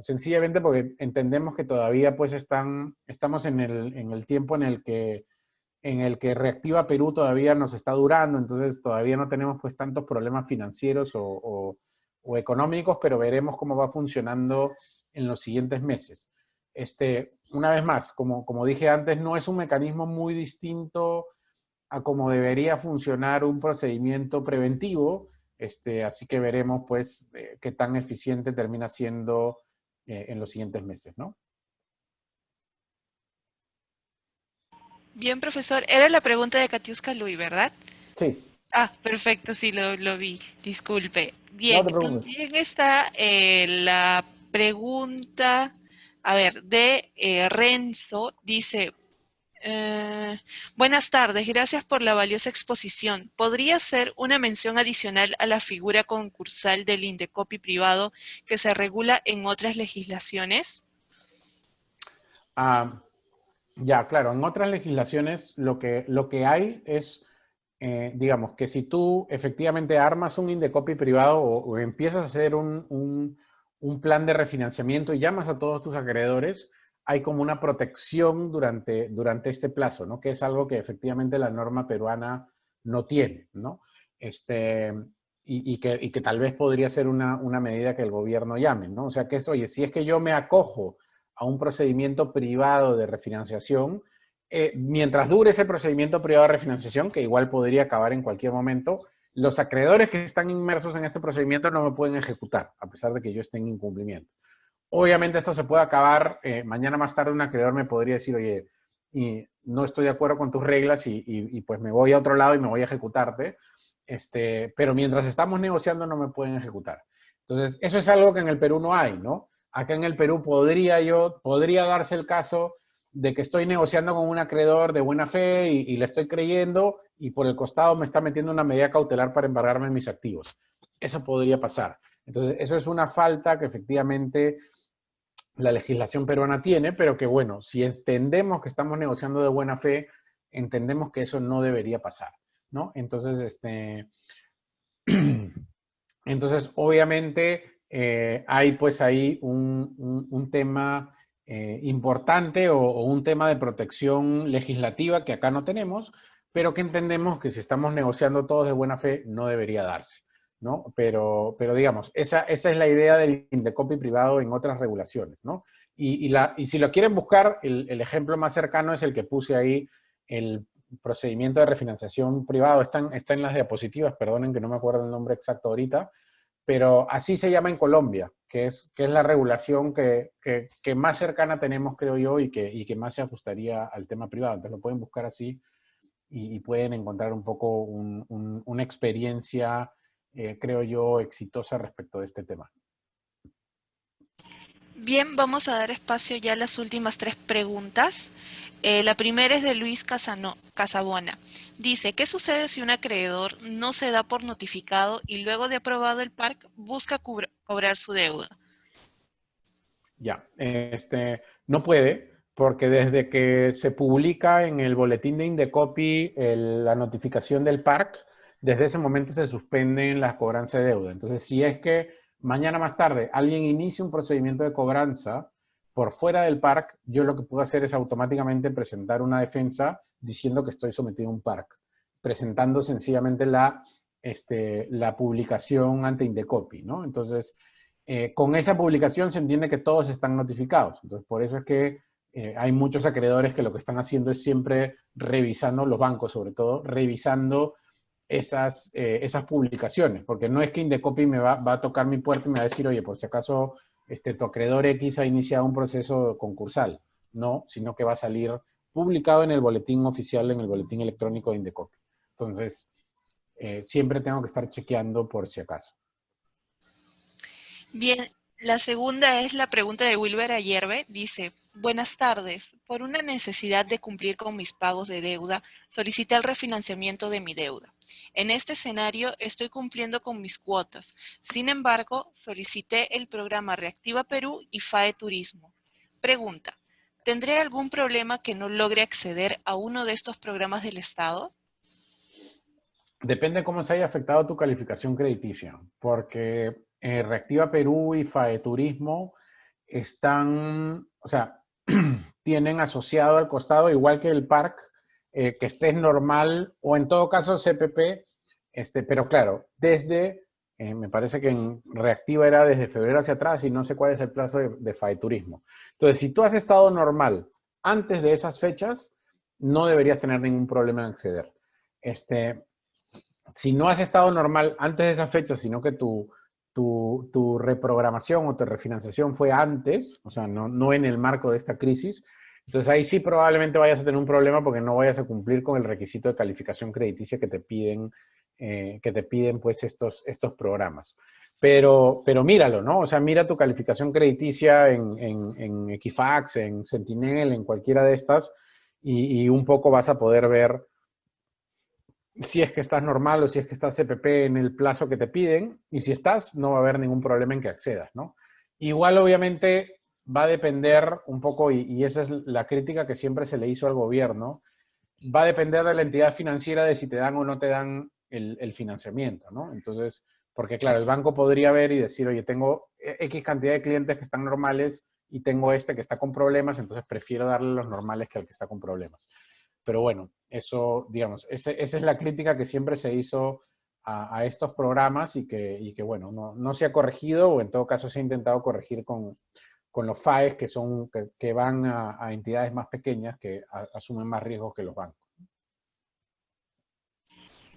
sencillamente porque entendemos que todavía pues estamos en el tiempo en el que Reactiva Perú todavía nos está durando, entonces todavía no tenemos pues tantos problemas financieros o económicos, pero veremos cómo va funcionando en los siguientes meses. Una vez más, como dije antes, no es un mecanismo muy distinto a cómo debería funcionar un procedimiento preventivo, así que veremos pues qué tan eficiente termina siendo en los siguientes meses, ¿no? Bien, profesor, era la pregunta de Katiuska Lui, ¿verdad? Sí, Ah, perfecto, sí, lo vi. Disculpe. no Bien, te preocupes. también está la pregunta, a ver, de Renzo. Dice, buenas tardes, gracias por la valiosa exposición. ¿Podría ser una mención adicional a la figura concursal del Indecopi privado que se regula en otras legislaciones? Ah, ya, claro, en otras legislaciones lo que hay es, digamos, que si tú efectivamente armas un Indecopi privado o empiezas a hacer un plan de refinanciamiento y llamas a todos tus acreedores, hay como una protección durante este plazo, ¿no? Que es algo que efectivamente la norma peruana no tiene, ¿no? Este, y que tal vez podría ser una medida que el gobierno llame, ¿no? O sea, que es, oye, si es que yo me acojo a un procedimiento privado de refinanciación, mientras dure ese procedimiento privado de refinanciación, que igual podría acabar en cualquier momento, los acreedores que están inmersos en este procedimiento no me pueden ejecutar, a pesar de que yo esté en incumplimiento. Obviamente esto se puede acabar, mañana más tarde un acreedor me podría decir, oye, y no estoy de acuerdo con tus reglas pues me voy a otro lado y me voy a ejecutarte, pero mientras estamos negociando no me pueden ejecutar. Entonces, eso es algo que en el Perú no hay, ¿no? Acá en el Perú podría darse el caso de que estoy negociando con un acreedor de buena fe y le estoy creyendo y por el costado me está metiendo una medida cautelar para embargarme mis activos. Eso podría pasar. Entonces, eso es una falta que efectivamente la legislación peruana tiene, pero que bueno, si entendemos que estamos negociando de buena fe, entendemos que eso no debería pasar, ¿no? Entonces, entonces obviamente hay pues ahí un tema importante o un tema de protección legislativa que acá no tenemos, pero que entendemos que si estamos negociando todos de buena fe, no debería darse, ¿no? Pero digamos, esa es la idea del Indecopi privado en otras regulaciones, ¿no? Y si lo quieren buscar, el ejemplo más cercano es el que puse ahí, el procedimiento de refinanciación privado. Está en las diapositivas, perdonen que no me acuerdo el nombre exacto ahorita, pero así se llama en Colombia, que es la regulación que más cercana tenemos, creo yo, y que más se ajustaría al tema privado. Entonces lo pueden buscar así y pueden encontrar un poco una experiencia, creo yo, exitosa respecto de este tema. Bien, vamos a dar espacio ya a las últimas 3 preguntas. La primera es de Luis Casabona. Dice, ¿qué sucede si un acreedor no se da por notificado y luego de aprobado el PARC busca cobrar su deuda? Ya, no puede, porque desde que se publica en el boletín de Indecopi la notificación del PARC, desde ese momento se suspenden las cobranzas de deuda. Entonces, si es que mañana más tarde alguien inicia un procedimiento de cobranza por fuera del PARC, yo lo que puedo hacer es automáticamente presentar una defensa diciendo que estoy sometido a un PARC, presentando sencillamente la publicación ante Indecopi, ¿no? Entonces, con esa publicación se entiende que todos están notificados. Entonces, por eso es que hay muchos acreedores que lo que están haciendo es siempre revisando, los bancos sobre todo, revisando esas publicaciones, porque no es que Indecopi me va a tocar mi puerta y me va a decir, oye, por si acaso tu acreedor X ha iniciado un proceso concursal. No, sino que va a salir publicado en el boletín oficial, en el boletín electrónico de Indecopi. Entonces, siempre tengo que estar chequeando por si acaso. Bien, la segunda es la pregunta de Wilber Ayerbe. Dice, buenas tardes. Por una necesidad de cumplir con mis pagos de deuda, solicité el refinanciamiento de mi deuda. En este escenario estoy cumpliendo con mis cuotas. Sin embargo, solicité el programa Reactiva Perú y FAE Turismo. Pregunta, ¿tendré algún problema que no logre acceder a uno de estos programas del Estado? Depende cómo se haya afectado tu calificación crediticia, porque Reactiva Perú y FAEturismo están, o sea, tienen asociado al costado, igual que el PARC, que estés normal o en todo caso CPP, pero claro, me parece que en Reactiva era desde febrero hacia atrás y no sé cuál es el plazo de FAEturismo. Entonces, si tú has estado normal antes de esas fechas, no deberías tener ningún problema en acceder. Si no has estado normal antes de esa fecha, sino que tu reprogramación o tu refinanciación fue antes, o sea, no en el marco de esta crisis, entonces ahí sí probablemente vayas a tener un problema porque no vayas a cumplir con el requisito de calificación crediticia que te piden pues estos programas. Pero míralo, ¿no? O sea, mira tu calificación crediticia en Equifax, en Sentinel, en cualquiera de estas, y un poco vas a poder ver si es que estás normal o si es que estás CPP en el plazo que te piden, y si estás, no va a haber ningún problema en que accedas, ¿no? Igual, obviamente, va a depender un poco, y esa es la crítica que siempre se le hizo al gobierno, va a depender de la entidad financiera de si te dan o no te dan el financiamiento, ¿no? Entonces, porque claro, el banco podría ver y decir, oye, tengo X cantidad de clientes que están normales y tengo este que está con problemas, entonces prefiero darle los normales que al que está con problemas. Pero bueno, eso, digamos, esa es la crítica que siempre se hizo a estos programas y que bueno, no se ha corregido o en todo caso se ha intentado corregir con los FAES que van a entidades más pequeñas que asumen más riesgos que los bancos.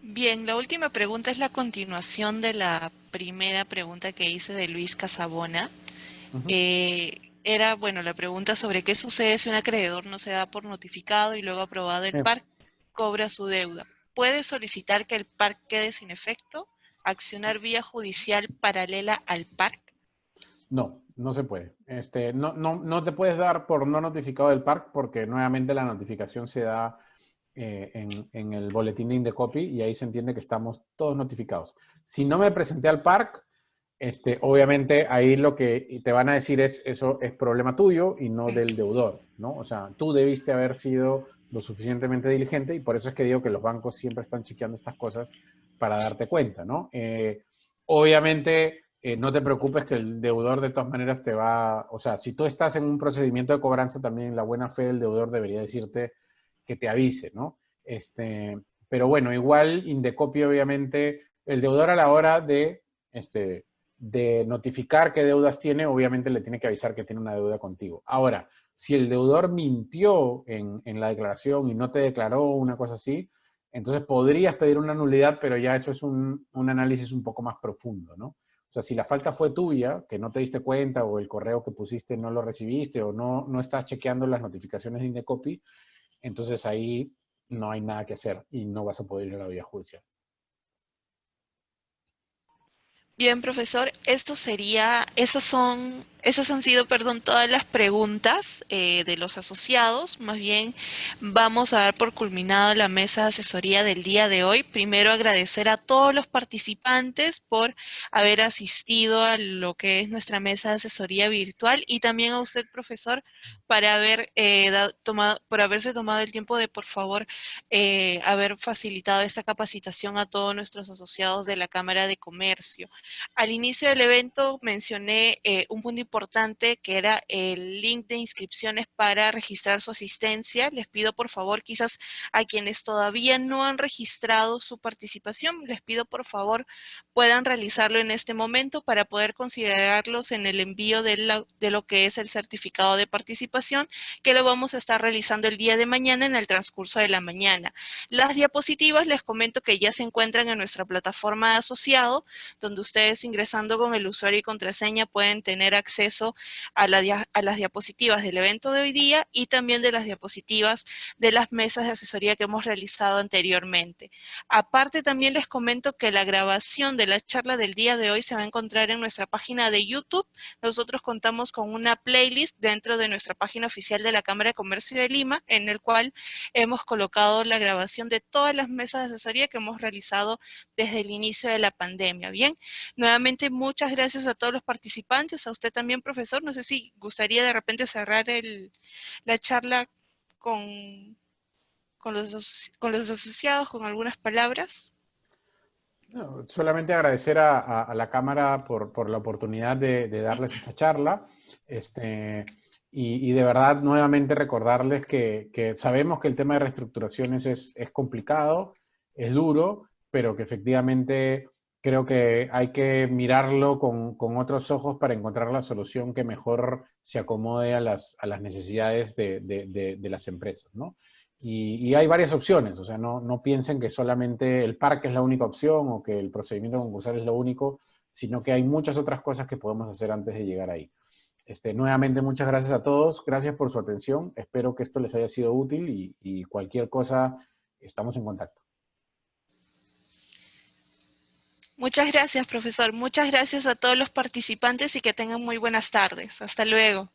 Bien, la última pregunta es la continuación de la primera pregunta que hice de Luis Casabona. Ujú. Era, bueno, la pregunta sobre qué sucede si un acreedor no se da por notificado y luego aprobado el PARC cobra su deuda. ¿Puede solicitar que el PARC quede sin efecto? ¿Accionar vía judicial paralela al PARC? No se puede. No te puedes dar por no notificado del PARC porque nuevamente la notificación se da en el boletín de Indecopi y ahí se entiende que estamos todos notificados. Si no me presenté al PARC, obviamente ahí lo que te van a decir es eso es problema tuyo y no del deudor, ¿no? O sea, tú debiste haber sido lo suficientemente diligente y por eso es que digo que los bancos siempre están chequeando estas cosas para darte cuenta, ¿no? Obviamente, no te preocupes que el deudor de todas maneras te va, o sea, si tú estás en un procedimiento de cobranza, también la buena fe del deudor debería decirte que te avise, ¿no? Pero bueno, igual Indecopi, obviamente, el deudor a la hora de notificar qué deudas tiene, obviamente le tiene que avisar que tiene una deuda contigo. Ahora, si el deudor mintió en la declaración y no te declaró una cosa así, entonces podrías pedir una nulidad, pero ya eso es un análisis un poco más profundo, ¿no? O sea, si la falta fue tuya, que no te diste cuenta o el correo que pusiste no lo recibiste o no estás chequeando las notificaciones de Indecopy, entonces ahí no hay nada que hacer y no vas a poder ir a la vía judicial. Bien, profesor, esas han sido, perdón, todas las preguntas de los asociados. Más bien, vamos a dar por culminada la mesa de asesoría del día de hoy. Primero, agradecer a todos los participantes por haber asistido a lo que es nuestra mesa de asesoría virtual y también a usted, profesor, por haberse tomado el tiempo de, por favor, haber facilitado esta capacitación a todos nuestros asociados de la Cámara de Comercio. Al inicio del evento mencioné un punto importante que era el link de inscripciones para registrar su asistencia. Les pido por favor, quizás a quienes todavía no han registrado su participación, les pido por favor puedan realizarlo en este momento para poder considerarlos en el envío de lo que es el certificado de participación, que lo vamos a estar realizando el día de mañana en el transcurso de la mañana. Las diapositivas les comento que ya se encuentran en nuestra plataforma de asociado, donde ustedes ingresando con el usuario y contraseña pueden tener acceso a las diapositivas del evento de hoy día y también de las diapositivas de las mesas de asesoría que hemos realizado anteriormente. Aparte, también les comento que la grabación de la charla del día de hoy se va a encontrar en nuestra página de YouTube. Nosotros contamos con una playlist dentro de nuestra página oficial de la Cámara de Comercio de Lima, en el cual hemos colocado la grabación de todas las mesas de asesoría que hemos realizado desde el inicio de la pandemia. Bien, nuevamente muchas gracias a todos los participantes, a usted también, profesor. No sé si gustaría de repente cerrar la charla con los asociados, con algunas palabras. No, solamente agradecer a la Cámara por la oportunidad de darles esta charla. Y de verdad, nuevamente recordarles que sabemos que el tema de reestructuraciones es complicado, es duro, pero que efectivamente creo que hay que mirarlo con otros ojos para encontrar la solución que mejor se acomode a las necesidades de las empresas, ¿no? Y hay varias opciones, o sea, no piensen que solamente el parque es la única opción o que el procedimiento concursal es lo único, sino que hay muchas otras cosas que podemos hacer antes de llegar ahí. Nuevamente, muchas gracias a todos, gracias por su atención, espero que esto les haya sido útil y cualquier cosa, estamos en contacto. Muchas gracias, profesor. Muchas gracias a todos los participantes y que tengan muy buenas tardes. Hasta luego.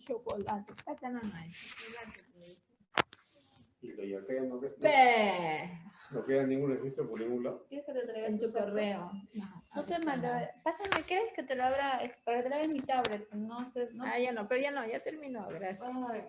Chocolate. No queda ningún registro por ningún lado. En tu correo. No te mando. Pásame, ¿quieres que te lo abra para que te en mi tablet? No, Ah, ya no, pero ya no, ya terminó, gracias. Ay.